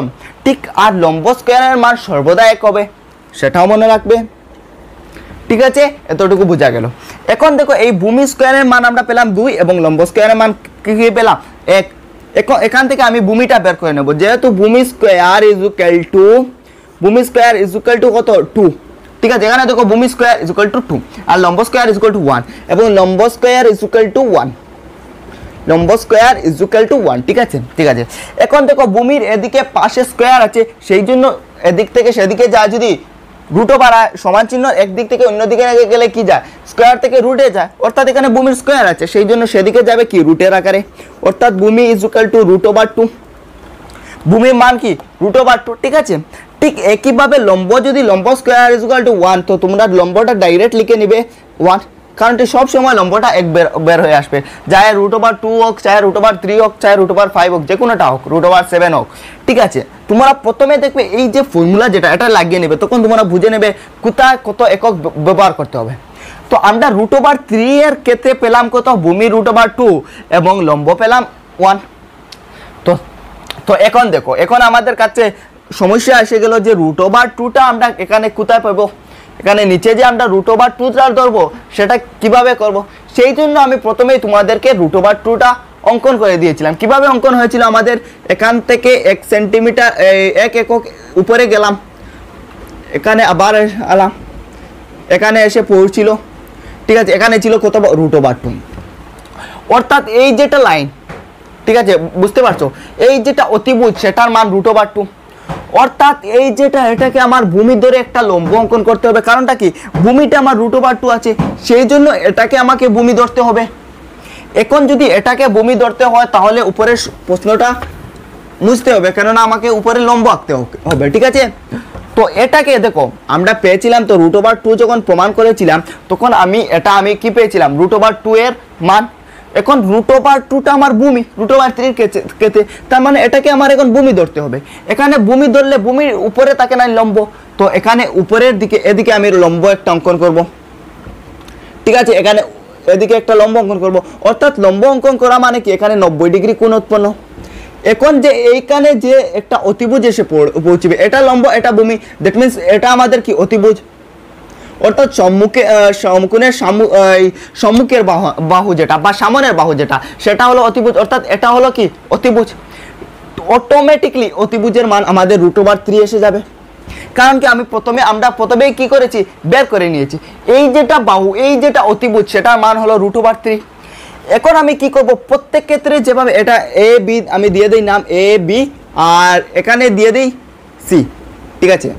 ঠিক, আর লম্ব স্কোয়ারের মান সর্বদা 1 হবে, সেটাও মনে রাখবে। ঠিক আছে, এতটুকু বোঝা গেল। এখন দেখো এই ভূমি স্কোয়ারের মান আমরা পেলাম 2 এবং লম্ব স্কোয়ারের মান কি পেলাম 1। এখান থেকে আমি ভূমিটা বের করে নেব, যেহেতু ভূমি স্কোয়ার ইজ ইকুয়াল টু কত 2। ঠিক আছে, এখানে দেখো ভূমি স্কোয়ার ইজ ইকুয়াল টু 2 আর লম্ব স্কোয়ার ইজ ইকুয়াল টু 1 এবং লম্ব স্কোয়ার ইজ ইকুয়াল টু 1, লম্ব স্কোয়ার ইজ ইকুয়াল টু 1। ঠিক আছে, ঠিক আছে। এখন দেখো ভূমির এদিকে পাশে স্কোয়ার আছে, সেই জন্য এদিক থেকে সেদিকে যায় যদি √, সমান চিহ্ন একদিক থেকে অন্য দিকে গেলে কি যায়, স্কোয়ার থেকে রুটে যায়, অর্থাৎ এখানে ভূমির স্কোয়ার আছে সেই জন্য সেদিকে যাবে কি রুটের আকারে, অর্থাৎ ভূমি ইজ ইকুয়াল টু √2। ভূমির মান কি √2। ঠিক আছে, ঠিক একইভাবে লম্ব যদি লম্ব স্কোয়ার ইজ ইকুয়াল টু 1, তো তোমরা লম্বটা ডাইরেক্ট লিখে নিবে 1, কারণ সব সময় লম্বটা 1 বের হয়ে আসবে, চাহে √2 হোক, চাহে √3 হোক, চাহে √5 হোক, যে কোনোটা হোক, √7 হোক। ঠিক আছে, তোমরা প্রথমে দেখবে এই যে ফর্মুলা যেটা এটা লাগিয়ে নেবে, তখন তোমরা বুঝে নেবে কোথায় কত একক ব্যবহার করতে হবে। তো আমরা √3 এর ক্ষেত্রে পেলাম কত, ভূমি √2 এবং লম্ব পেলাম 1। তো এখন দেখো, এখন আমাদের কাছে সমস্যা এসে গেল যে √2টা আমরা এখানে কোথায় পাবো, এখানে নিচে যে আমরা √2টা ধরবো সেটা কিভাবে করব। সেই জন্য আমি প্রথমেই তোমাদেরকে √2টা অঙ্কন করে দিয়েছিলাম। কিভাবে অঙ্কন হয়েছিল, আমাদের এখান থেকে 1 সেন্টিমিটার 1 একক উপরে গেলাম, এখানে আবার এলাম, এখানে এসে পৌঁছিল। ঠিক আছে, এখানে ছিল কত √2, অর্থাৎ এই যেটা লাইন, ঠিক আছে বুঝতে পারছো, এই যেটা অতিভুজ সেটার মান √2, অর্থাৎ এই যেটা এটাকে আমার ভূমি ধরে একটা লম্ব অঙ্কন করতে হবে। কারণটা কি, ভূমিটা আমার √2 আছে, সেই জন্য এটাকে আমাকে ভূমি ধরতে হবে। এখন যদি এটাকে ভূমি ধরতে হয় তাহলে উপরের প্রশ্নটা বুঝতে হবে, কেননা আমাকে উপরে লম্ব আঁকতে হবে। ঠিক আছে, তো এটাকে দেখো আমরা পেয়েছিলাম, তো √2 যখন প্রমাণ করেছিলাম তখন আমি কি পেয়েছিলাম, √2 এর মান। এখন √2টা আমার ভূমি √3 ক্ষেত্রে, তার মানে এটাকে আমার এখন ভূমি ধরতে হবে। এখানে ভূমি ধরলে ভূমির উপরে থাকে না লম্ব, তো এখানে উপরের দিকে এদিকে আমি লম্ব একটা অঙ্কন করব। ঠিক আছে, এখানে এদিকে একটা লম্ব অঙ্কন করব, অর্থাৎ লম্ব অঙ্কন করা মানে কি, এখানে 90 ডিগ্রি কোণ উৎপন্ন। এখন যে এইখানে যে একটা অতিভুজ এসে পৌঁছবে, এটা লম্ব এটা ভূমি, দ্যাট মিনস এটা আমাদের কি অতিভুজ, অর্থাৎ সম্মুখের বাহু যেটা বা সামনের বাহু যেটা সেটা হলো অতিভুজ, অর্থাৎ এটা হলো কি অতিভুজ। অটোমেটিকলি অতিভুজের মান আমাদের √3 এসে যাবে। কারণ কি, আমরা প্রথমেই কি করেছি, বের করে নিয়েছি এই যেটা বাহু, এই যেটা অতিভুজ সেটার মান হলো √3। এখন আমি কি করব, প্রত্যেক ক্ষেত্রে যেভাবে এটা AB আমি দিয়ে দিই নাম AB, আর এখানে দিয়ে দিই C। ঠিক আছে,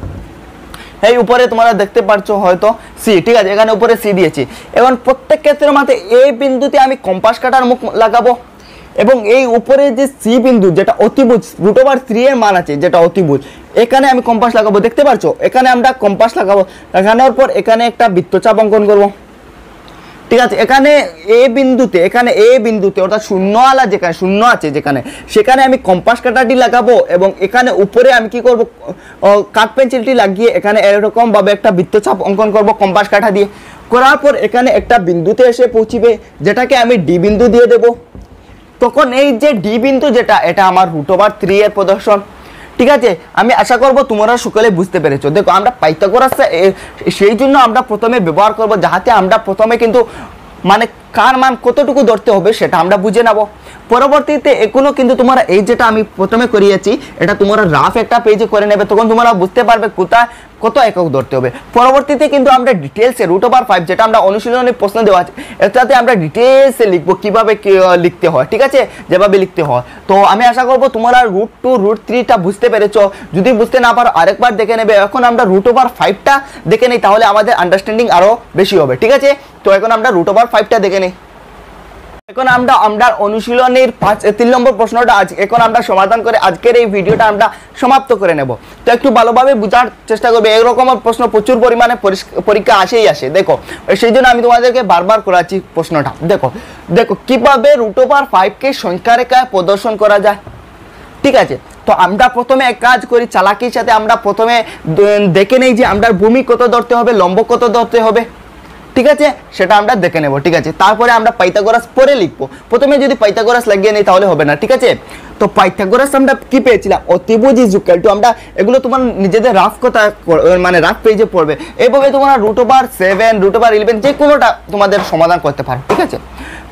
এই উপরে তোমরা দেখতে পাচ্ছো হয়তো C। ঠিক আছে, এখানে উপরে C দিয়েছি। এখন প্রত্যেক ক্ষেত্রের মাঝে এই বিন্দুতে আমি কম্পাস কাটার মুখ লাগাবো। এবং এই উপরে যে সি বিন্দু যেটা অতিভুজ √3 এর মান আছে যেটা অতিভুজ, এখানে আমি কম্পাস লাগাবো, দেখতে পাচ্ছ এখানে আমরা কম্পাস লাগাবো, লাগানোর পর এখানে একটা বৃত্তচাপ অঙ্কন করব। ঠিক আছে, এখানে এ বিন্দুতে অর্থাৎ শূন্য আলা যেখানে শূন্য আছে যেখানে, সেখানে আমি কম্পাস কাঁটাটি লাগাবো এবং এখানে উপরে আমি কি করব, কাঠ পেন্সিলটি লাগিয়ে এখানে এরকম ভাবে একটা বৃত্তচাপ অঙ্কন করব কম্পাস কাঁটা দিয়ে। করার পর এখানে একটা বিন্দুতে এসে পৌঁছিবে যেটাকে আমি ডি বিন্দু দিয়ে দেব। তখন এই যে ডি বিন্দু যেটা, এটা আমার √3 এর প্রদর্শন। ঠিক আছে, আমি আশা করব তোমরা সকলে বুঝতে পেরেছো। দেখো আমরা পাইথাগোরাস সেই জন্য আমরা প্রথমে ব্যবহার করব, যাতে আমরা প্রথমে কিন্তু মানে কার মান কতটুকু ধরতে হবে সেটা আমরা বুঝে নেব। পরবর্তীতে এগুলো কিন্তু তোমরা এই যেটা আমি প্রথমে করিয়েছি এটা তোমরা রাফ একটা পেজে করে নেবে, তখন তোমরা বুঝতে পারবে কোথায় কত একক ধরতে হবে। পরবর্তীতে কিন্তু আমরা ডিটেলসে √5 যেটা আমরা অনুশীলনী প্রশ্ন দেওয়া আছে এটাতে আমরা ডিটেলসে লিখবো কিভাবে লিখতে হয়। ঠিক আছে, যেভাবে লিখতে হয়। তো আমি আশা করবো তোমরা √2 √3টা বুঝতে পেরেছো। যদি বুঝতে না পারো আরেকবার দেখে নেবে। এখন আমরা √5টা দেখে নিই, তাহলে আমাদের আন্ডারস্ট্যান্ডিং আরো বেশি হবে। ঠিক আছে, তো এখন আমরা √5টা দেখে নিই। এখন আমরা অনুশীলনের 3 নম্বর প্রশ্নটা এখন আমরা সমাধান করে আজকের এই ভিডিওটা আমরা সমাপ্ত করে নেব। তো একটু ভালোভাবে বোঝার চেষ্টা করবে, এরকম প্রশ্ন প্রচুর পরিমাণে পরীক্ষা আসে। দেখো সেই জন্য আমি তোমাদেরকে বারবার করাচ্ছি প্রশ্নটা। দেখো কিভাবে √5কে সংখ্যা রেখায় প্রদর্শন করা যায়। ঠিক আছে, তো আমরা প্রথমে এক কাজ করি, চালাকির সাথে আমরা প্রথমে দেখে নেই যে আমরা ভূমি কত ধরতে হবে, লম্ব কত ধরতে হবে। ঠিক আছে, সেটা আমরা দেখে নেব। ঠিক আছে, তারপরে আমরা পাইথাগোরাস পরে লিখবো। প্রথমে যদি পাইথাগোরাস লাগিয়ে নেই তাহলে হবে না। ঠিক আছে, তো পাইথাগোরাস আমরা কি পেয়েছিলাম, অতিভুজ = আমরা এগুলো তোমার নিজেদের রাফ কথা মানে রাফ পেজে পড়বে। এইভাবে তোমরা √7 √11 যে কোনোটা তোমাদের সমাধান করতে পারো। ঠিক আছে,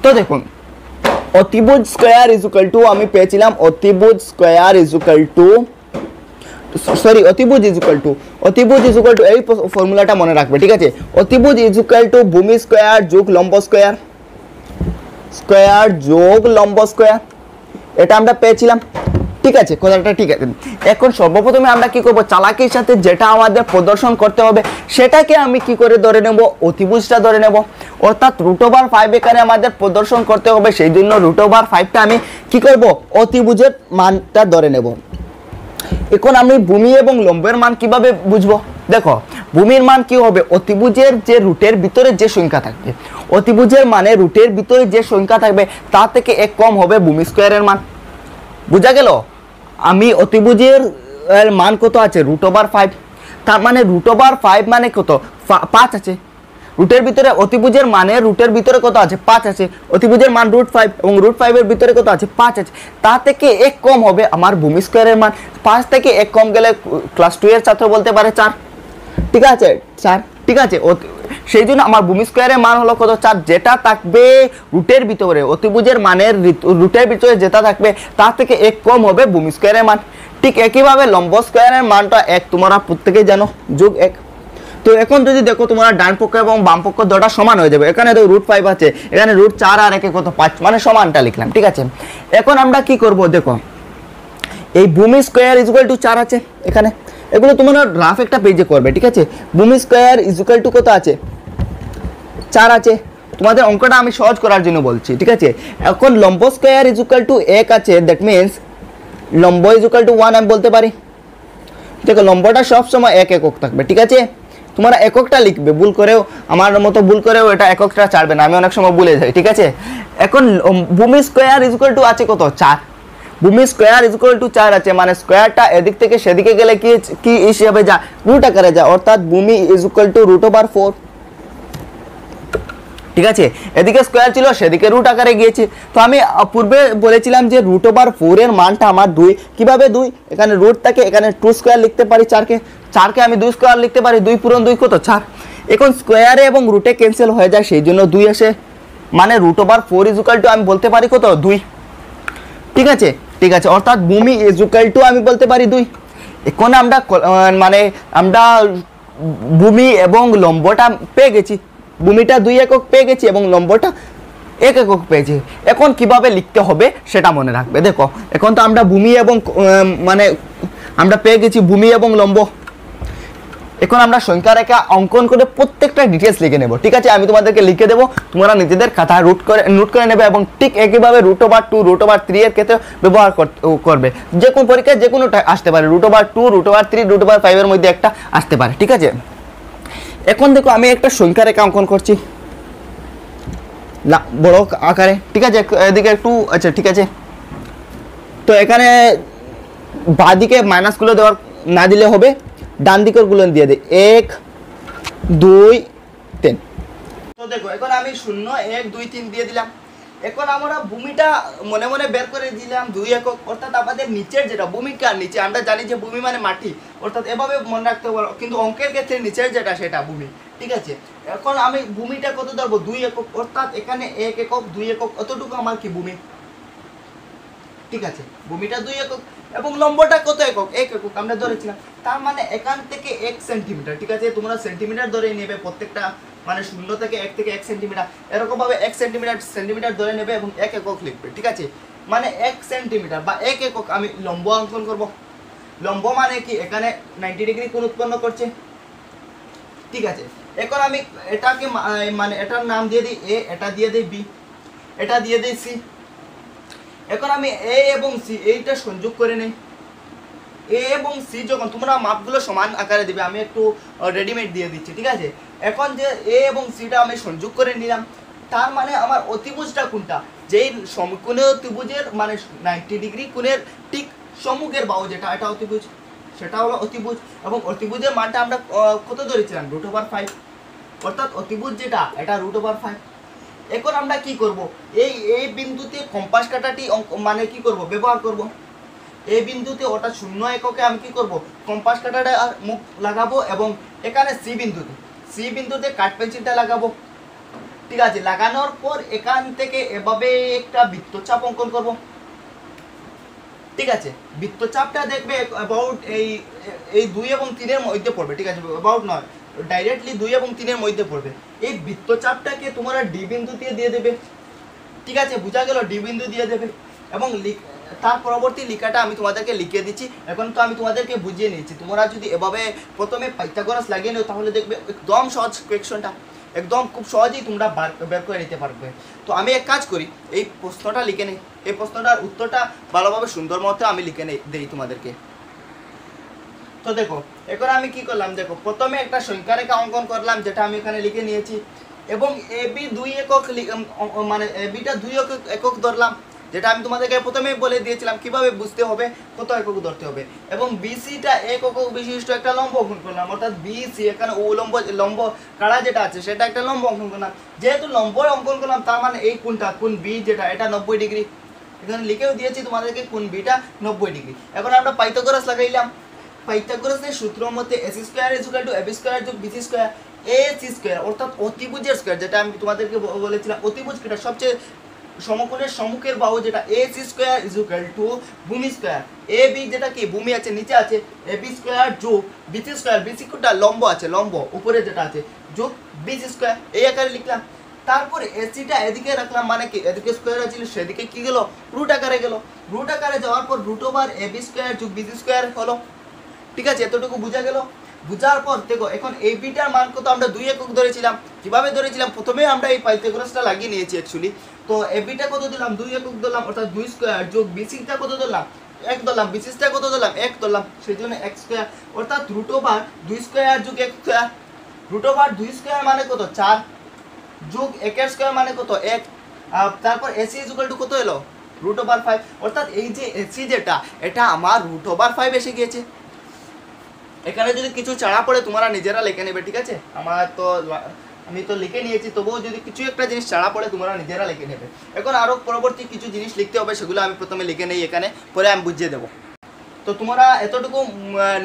তো দেখুন অতিভুজ স্কয়ার = আমি পেয়েছিলাম অতিভুজ এই ফর্মুলাটা মনে রাখবে। ঠিক আছে, অতিভুজ = ভূমি স্কয়ার যোগ লম্ব স্কয়ার যোগ লম্ব স্কয়ার, এটা আমরা পেয়েছিলাম। ঠিক আছে, কথাটা ঠিক আছে। এখন সর্বপ্রথমে আমরা কি করব, চালাকির সাথে যেটা আমাদের প্রদর্শন করতে হবে সেটাকে আমি কি করে ধরে নেব, অতিভুজটা ধরে নেব। অর্থাৎ √5 এখানে আমাদের প্রদর্শন করতে হবে, সেই জন্য √5টা আমি কি করব, অতিভুজের মানটা ধরে নেব। এখন আমি ভূমি এবং লম্বের মান কিভাবে বুঝবো, দেখো ভূমির মান কি হবে, অতিভুজের যে রুটের ভিতরে যে সংখ্যা থাকবে, অতিভুজের মানে রুটের ভিতরে যে সংখ্যা থাকবে তা থেকে 1 কম হবে ভূমি স্কয়ারের মান। বুঝা গেল? আমি অতিভুজের মান কত আছে, √5, তার মানে √5 মানে কত, 5 আছে রুটের ভিতরে। অতিভুজের মানে রুটের ভিতরে কত আছে, 5 আছে। অতিভুজের মান √5 এবং √5 এর ভিতরে কত আছে, 5 আছে। তা থেকে 1 কম হবে আমার ভূমি স্কয়ারের মান। 5 থেকে 1 কম গেলে ক্লাস 2 এর ছাত্র বলতে পারে 4। ঠিক আছে, 4। ঠিক আছে, সেই জন্য আমার ভূমি স্কয়ারের মান হলো কত, 4। যেটা থাকবে রুটের ভিতরে, অতিভুজের মানের রুটের ভিতরে যেটা থাকবে তার থেকে 1 কম হবে ভূমি স্কয়ারের মান। ঠিক একইভাবে লম্ব স্কয়ারের মানটা 1 তোমরা প্রত্যেকেই জানো, যোগ 1। তো এখন যদি দেখো তোমরা ডান পক্ষ এবং বাম পক্ষ দুটো সমান হয়ে যাবে। এখানে তো √5 আছে, এখানে √4 আর 1 কত 5, মানে সমানটা লিখলাম। ঠিক আছে, এখন আমরা কি করব, দেখো এই ভূমি স্কয়ার = 4 আছে এখানে, এগুলো তোমরা রাফ একটা পেজে করবে। ঠিক আছে, ভূমি স্কয়ার = কত আছে, 4 আছে। তোমাদের অঙ্কটা আমি সহজ করার জন্য বলছি। ঠিক আছে, এখন লম্ব স্কয়ার = 1 আছে, দ্যাট মিন্স লম্ব = 1 আমি বলতে পারি। দেখো লম্বটা সবসময় 1 একক থাকবে। ঠিক আছে, তোমরা এককটা লিখবে, ভুল করেও আমার মতো ভুল করেও এটা এককটা ছাড়বে না, আমি অনেক সময় ভুলে যাই। ঠিক আছে, এখন ভূমি স্কয়ার = আছে কত, 4। ভূমি স্কয়ার = 4 আছে, মানে স্কয়ারটা এদিক থেকে সেদিকে গেলে কি হিসাবে যায়, রুট আকারে যায়। অর্থাৎ ভূমি √4। ঠিক আছে, এদিকে স্কয়ার ছিল সেদিকে রুট আকারে গিয়েছে। তো আমি পূর্বে বলেছিলাম যে √4 এর মানটা আমার 2। কিভাবে 2, এখানে রুট থাকে, এখানে 2 স্কয়ার লিখতে পারি, 4কে আমি 2 স্কয়ার লিখতে পারি, 2 পূরণ 2 কত, 4। এখন স্কয়ারে এবং রুটে ক্যান্সেল হয়ে যায়, সেই জন্য 2 আসে, মানে √4 আমি বলতে পারি কত, 2। ঠিক আছে, ঠিক আছে, অর্থাৎ ভূমি আমি বলতে পারি 2। এখন আমরা ভূমি এবং লম্বটা পেয়ে গেছি, ভূমিটা 2 একক পেয়ে গেছি এবং লম্বটা 1 একক পেয়েছি। এখন কিভাবে লিখতে হবে সেটা মনে রাখবে। দেখো এখন তো আমরা ভূমি এবং আমরা পেয়ে গেছি ভূমি এবং লম্ব। এখন আমরা সংখ্যা রেখা অঙ্কন করে প্রত্যেকটা ডিটেলস লিখে নেব, ঠিক আছে? আমি তোমাদেরকে লিখে দেবো, তোমরা নিজেদের খাতা নোট করে নেবে এবং ঠিক একইভাবে √2 √3 এর ক্ষেত্রে ব্যবহার করবে। যে কোনো পরীক্ষায় যে কোনো আসতে পারে, √2 √3 √5 এর মধ্যে একটা আসতে পারে, ঠিক আছে? এখন দেখো আমি একটা সংখ্যা রেখা অঙ্কন করছি বড় আকারে, ঠিক আছে? এদিকে একটু, আচ্ছা ঠিক আছে। তো এখানে বাঁদিকে মাইনাসগুলো দেওয়ার না দিলে হবে, ডান দিকের গুলো দিয়ে দেয় 1 2 3। তো দেখো এখন আমি 0 1 2 3 দিয়ে দিলাম। এখন আমরা ভূমিটা মনে মনে বের করে দিলাম 2 একক, অর্থাৎ আমাদের নিচের যেটা ভূমিকার নিচে, আমরা জানি যে ভূমি মানে মাটি, অর্থাৎ এভাবে মনে রাখতে পারো, কিন্তু অঙ্কের ক্ষেত্রে নিচের যেটা সেটা ভূমি, ঠিক আছে? এখন আমি ভূমিটা কত ধরবো 2 একক, অর্থাৎ এখানে 1 একক 2 একক অতটুকু আমার কি ভূমি, ঠিক আছে? ভূমিটা 2 একক এবং লম্বটা কত একক 1 একক আমরা ধরেছিলাম, তার মানে এখান থেকে 1 সেন্টিমিটার, ঠিক আছে? তোমরা সেন্টিমিটার ধরে নেবে প্রত্যেকটা, মানে 0 থেকে 1 থেকে 1 সেন্টিমিটার, এরকম ভাবে 1 সেন্টিমিটার ধরে নেবে এবং 1 একক লিখবে, ঠিক আছে? মানে 1 সেন্টিমিটার বা 1 একক আমি লম্ব অঙ্কন করব। লম্ব মানে কি, এখানে 90 ডিগ্রি কোণ উৎপন্ন করছে, ঠিক আছে? এখন আমি এটাকে মানে এটার নাম দিয়ে দিই এ, এটা দিয়ে দিই বি, এটা দিয়ে দিই সি। এখন আমি এ এবং সি এইটা সংযোগ করে নেই। এ এবং সি যখন তোমরা মাপগুলো সমান আকারে দিবে, আমি একটু রেডিমেড দিয়ে দিচ্ছি, ঠিক আছে? এখন যে এ এবং সিটা আমি সংযোগ করে নিলাম, তার মানে আমার অতিভুজটা কোনটা, যেই সমকোণীয় ত্রিভুজের মানে 90 ডিগ্রি কোণের ঠিক সম্মুখের বাহু যেটা, এটা অতিভুজ, সেটা হলো অতিভুজ। এবং অতিভুজের মানটা আমরা কত ধরেছিলাম √5, অর্থাৎ অতিভুজ যেটা এটা √5। এখন আমরা কি করব, এই বিন্দুতে কম্পাস কাঁটাটি মানে কি করব, ব্যবহার করব। এই বিন্দুতে অর্থাৎ 0 এককে আমি কি করব, কম্পাস কাঁটাটা মুখ লাগাবো এবং এখানে সি বিন্দুতে কাট পেন্সিলটা লাগাবো, ঠিক আছে? লাগানোর পর এখান থেকে এভাবে একটা বৃত্তচাপ অঙ্কন করব, ঠিক আছে? বৃত্তচাপটা দেখবে অ্যাবাউট এই 2 এবং 3 এর মধ্যে পড়বে, ঠিক আছে? অ্যাবাউট নয়, ডাইরেক্টলি 2 এবং 3 এর মধ্যে পড়বে। এই বৃত্তচাপটাকে তোমরা ডি বিন্দু দিয়ে দেবে, ঠিক আছে? বোঝা গেল? ডি বিন্দু দিয়ে দেবে এবং তার পরবর্তী লেখাটা আমি তোমাদেরকে লিখে দিচ্ছি। এখন তো আমি তোমাদেরকে বুঝিয়ে নিয়েছি, তোমরা যদি এভাবে প্রথমে পাইথাগোরাস লাগিয়ে নাও তাহলে দেখবে একদম সহজ কোয়েকশনটা, একদম খুব সহজেই তোমরা বের করে নিতে পারবে। তো আমি এক কাজ করি, এই প্রশ্নটা লিখে নিই, এই প্রশ্নটার উত্তরটা ভালোভাবে সুন্দর মতো আমি লিখে দেই তোমাদেরকে। তো দেখো এখন আমি কি করলাম, দেখো প্রথমে একটা সংখ্যা রেখা অঙ্কন করলাম, যেটা আমি এখানে লিখে নিয়েছি, এবং এবি 2 একক মানে এবিটা 2 একক ধরলাম, যেটা আমি তোমাদেরকে প্রথমেই বলে দিয়েছিলাম কিভাবে বুঝতে হবে, কত একক ধরতে হবে। এবং বিসিটা 1 একক বিশিষ্ট একটা লম্ব অঙ্কন করলাম, অর্থাৎ বিসি এখানে লম্ব কাড়া যেটা আছে সেটা একটা লম্ব অঙ্কন করলাম। যেহেতু লম্ব অঙ্কন করলাম তার মানে এই কোণ বি যেটা, এটা 90 ডিগ্রি, এখানে লিখেও দিয়েছি তোমাদেরকে কোণ বিটা 90 ডিগ্রি। এখন আমরা পাইথাগোরাস লাগাইলাম। পাইথাগোরাসের সূত্র মতে AC² = AB² + BC², AC² অর্থাৎ অতিভুজের স্কয়ার, যেটা আমি তোমাদেরকে বলেছিলাম অতিভুজ যেটা সবচেয়ে সমকোণের সম্মুখের বাহু, যেটা AC² = ভূমি স্কয়ার। AB যেটা কি ভূমি আছে নিচে আছে, AB² যোগ BC², BC কোণটা লম্ব আছে, লম্ব উপরে যেটা আছে, যোগ BC², এই আকারে লিখলাম। তারপরে এসিটা এদিকে রাখলাম, মানে কি এদিকে স্কয়ার আছে সেদিকে কি গেল, রুট আকারে গেল। রুট আকারে যাওয়ার পর √AB² যোগ BC² হলো, ঠিক আছে? এতটুকু বোঝা গেল। বোঝার পর দেখো এখন এই বিটার মান কত, আমরা 2 একক ধরেছিলাম। কিভাবে ধরেছিলাম, প্রথমে আমরা এই পাইথাগোরাসটা লাগিয়ে নিয়েছি অ্যাকচুয়ালি। তো এই বিটা কত দিলাম, 2 একক ধরলাম, অর্থাৎ 2² যোগ বিসিটা কত ধরলাম, 1 ধরলাম, বিসিটা কত ধরলাম, 1 ধরলাম, সেজন্য x², অর্থাৎ √2² যোগ x²। √2² মানে কত 4 যোগ 1² মানে কত 1। তারপর AC = কত এলো √5, অর্থাৎ এই যে AC যেটা এটা আমার √5 এসে গিয়েছে। এখানে যদি কিছু চাড়া পড়ে তোমরা নিজেরা লিখে নেবে, ঠিক আছে? আমি তো লিখে নিয়েছি, তবুও যদি কিছু একটা জিনিস চাড়া পড়ে তোমরা নিজেরা লিখে নেবে। এখন আরও পরবর্তী কিছু জিনিস লিখতে হবে, সেগুলো আমি প্রথমে লিখে নেই এখানে, পরে আমি বুঝিয়ে দেবো। তো তোমরা এতটুকু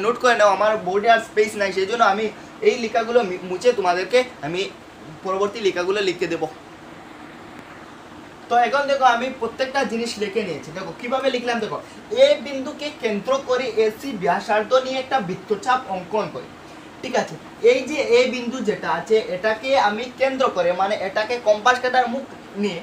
নোট করে নাও, আমার বোর্ডে আর স্পেস নাই, সেই জন্য আমি এই লেখাগুলো মুছে তোমাদেরকে আমি পরবর্তী লেখাগুলো লিখে দেবো। তো এখন দেখো আমি প্রত্যেকটা জিনিস লিখে নিয়েছি। দেখো কিভাবে লিখলাম, দেখো এ বিন্দুকে কেন্দ্র করে এসি ব্যাসার্ধ নিয়ে একটা বৃত্তচাপ অঙ্কন করি, ঠিক আছে? এই যে এ বিন্দু যেটা আছে এটাকে আমি কেন্দ্র করে, মানে এটাকে কম্পাস কাঁটার মুখ নিয়ে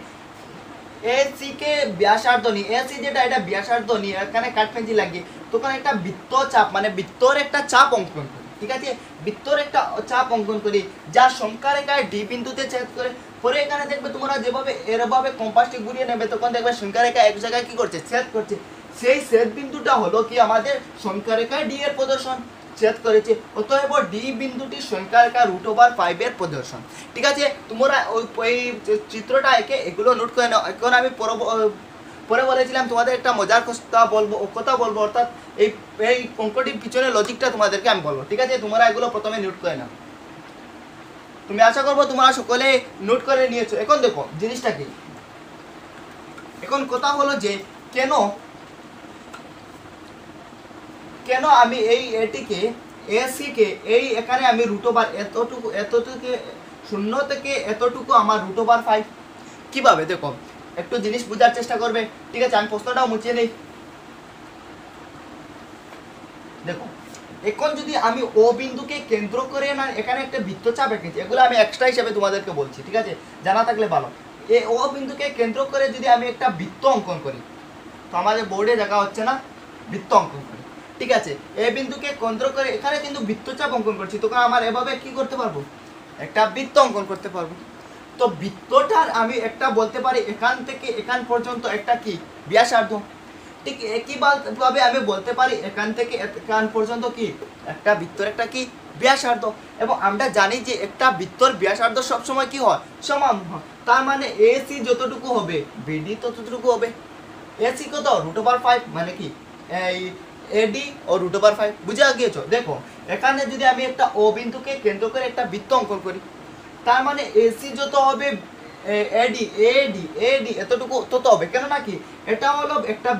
এসি কে ব্যাসার্ধ নিয়ে, এসি যেটা এটা ব্যাসার্ধ নিয়ে এখানে কাট পেন্সিল লাগিয়ে তখন একটা বৃত্তচাপ মানে বৃত্তর একটা চাপ অঙ্কন করি, ঠিক আছে। বৃত্তর একটা চাপ অঙ্কন করি যা সংখ্যা রেখায় ডি বিন্দুতে ছেদ করে। পরে এখানে দেখবে তোমরা যেভাবে এরভাবে কম্পাসটি ঘুরিয়ে নেবে তখন দেখবে সংখ্যা রেখা এক জায়গায় কি করছে, ছেদ করছে। সেই ছেদ বিন্দুটা হলো কি আমাদের সংখ্যা রেখায় ডি এর প্রদর্শন, ছেদ করেছে। অতএব ডি বিন্দুটি সংখ্যা রেখা √5 এর প্রদর্শন। ঠিক আছে, তোমরা ওই চিত্রটা এঁকে এগুলো নোট করে নাও। এখন আমি পরে বলেছিলাম তোমাদের একটা মজার কথা বলবো অর্থাৎ এই অঙ্কটির পিছনে লজিকটা তোমাদেরকে আমি বলবো। ঠিক আছে, তোমরা এগুলো প্রথমে নোট করে নাও। তুমি আশা করবো তোমরা সকলে নোট করে নিয়েছো। এখন দেখো জিনিসটা কি, এখন কথা হলো যে কেন আমি এটিকে এসি কে এখানে আমি এতটুকু 0 থেকে এতটুকু আমার √5 কিভাবে, দেখো একটু জিনিস বোঝার চেষ্টা করবে। ঠিক আছে, আমি প্রশ্নটাও মুছিয়ে নেই। দেখো এখন যদি আমি ও বিন্দুকে কেন্দ্র করে না এখানে একটা বৃত্তচাপ এঁকেছি, এগুলো আমি এক্সট্রা হিসেবে তোমাদেরকে বলছি। ঠিক আছে, জানা থাকলে ভালো। ও বিন্দুকে কেন্দ্র করে যদি আমি একটা বৃত্ত অঙ্কন করি, তো আমাদের বোর্ডে দেখা হচ্ছে না, বৃত্ত অঙ্কন করি। ঠিক আছে, এ বিন্দুকে কেন্দ্র করে এখানে কিন্তু বৃত্তচাপ অঙ্কন করছি, তখন আমার এভাবে কি করতে পারবো, একটা বৃত্ত অঙ্কন করতে পারবো। তো বৃত্তটার আমি একটা বলতে পারি এখান থেকে এখান পর্যন্ত একটা কি ব্যাসার্ধ। ঠিক একইভাবে আমি বলতে পারি এখান থেকে এখান পর্যন্ত কি একটা বৃত্তর একটা কি ব্যাসার্ধ। এবং আমরা জানি যে একটা বৃত্তর ব্যাসার্ধ সবসময় কি হয়, সমান হয়। তার মানে এসি যতটুকু হবে বিডি ততটুকু হবে। এসি কত √5, মানে কি এই এডি ও √5 বুঝে গিয়েছো। দেখো এখানে যদি আমি একটা ও বিন্দুকে কেন্দ্র করে একটা বৃত্ত অঙ্কন করি, তার মানে এসি যত হবে এডি এতটুকু তত হবে। কেন না কি এটা হলো একটা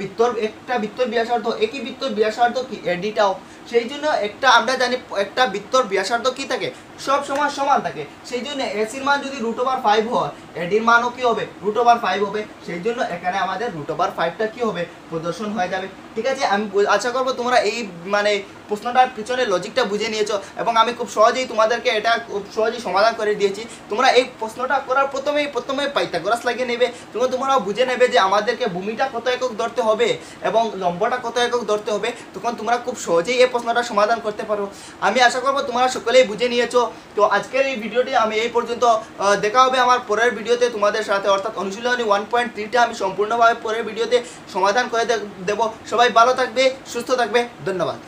বৃত্তর ব্যাসার্ধ, একই বৃত্তর ব্যাসার্ধ কি এডিটাও। সেই জন্য আমরা জানি একটা বৃত্তর ব্যাসার্ধ কি থাকে, সব সময় সমান থাকে। সেই জন্য এসির মান যদি √5 হয়, এডির মানও কি হবে, √5 হবে। সেই জন্য এখানে আমাদের √5টা কি হবে, প্রদর্শন হয়ে যাবে। ঠিক আছে, আমি আশা করবো তোমরা এই মানে প্রশ্নটার পিছনে লজিকটা বুঝে নিয়েছো এবং আমি খুব সহজেই তোমাদেরকে এটা খুব সহজেই সমাধান করে দিয়েছি। তোমরা এই প্রশ্নটা করার প্রথমে পাইথাগোরাস লাগিয়ে নেবে, তোমরা বুঝে নেবে যে আমাদেরকে ভূমিটা কত একক ধরতে হবে এবং লম্বটা কত একক ধরতে হবে, তখন তোমরা খুব সহজেই এই প্রশ্নটা সমাধান করতে পারো। আমি আশা করবো তোমরা সকলেই বুঝে নিয়েছো। তো আজকের এই ভিডিওটি আমি এই পর্যন্ত, দেখা হবে আমার পরের ভিডিওতে তোমাদের সাথে, অর্থাৎ অনুশীলনী 1.3টা আমি সম্পূর্ণভাবে পরের ভিডিওতে সমাধান করে দেব। সবাই ভালো থাকবে, সুস্থ থাকবে, ধন্যবাদ।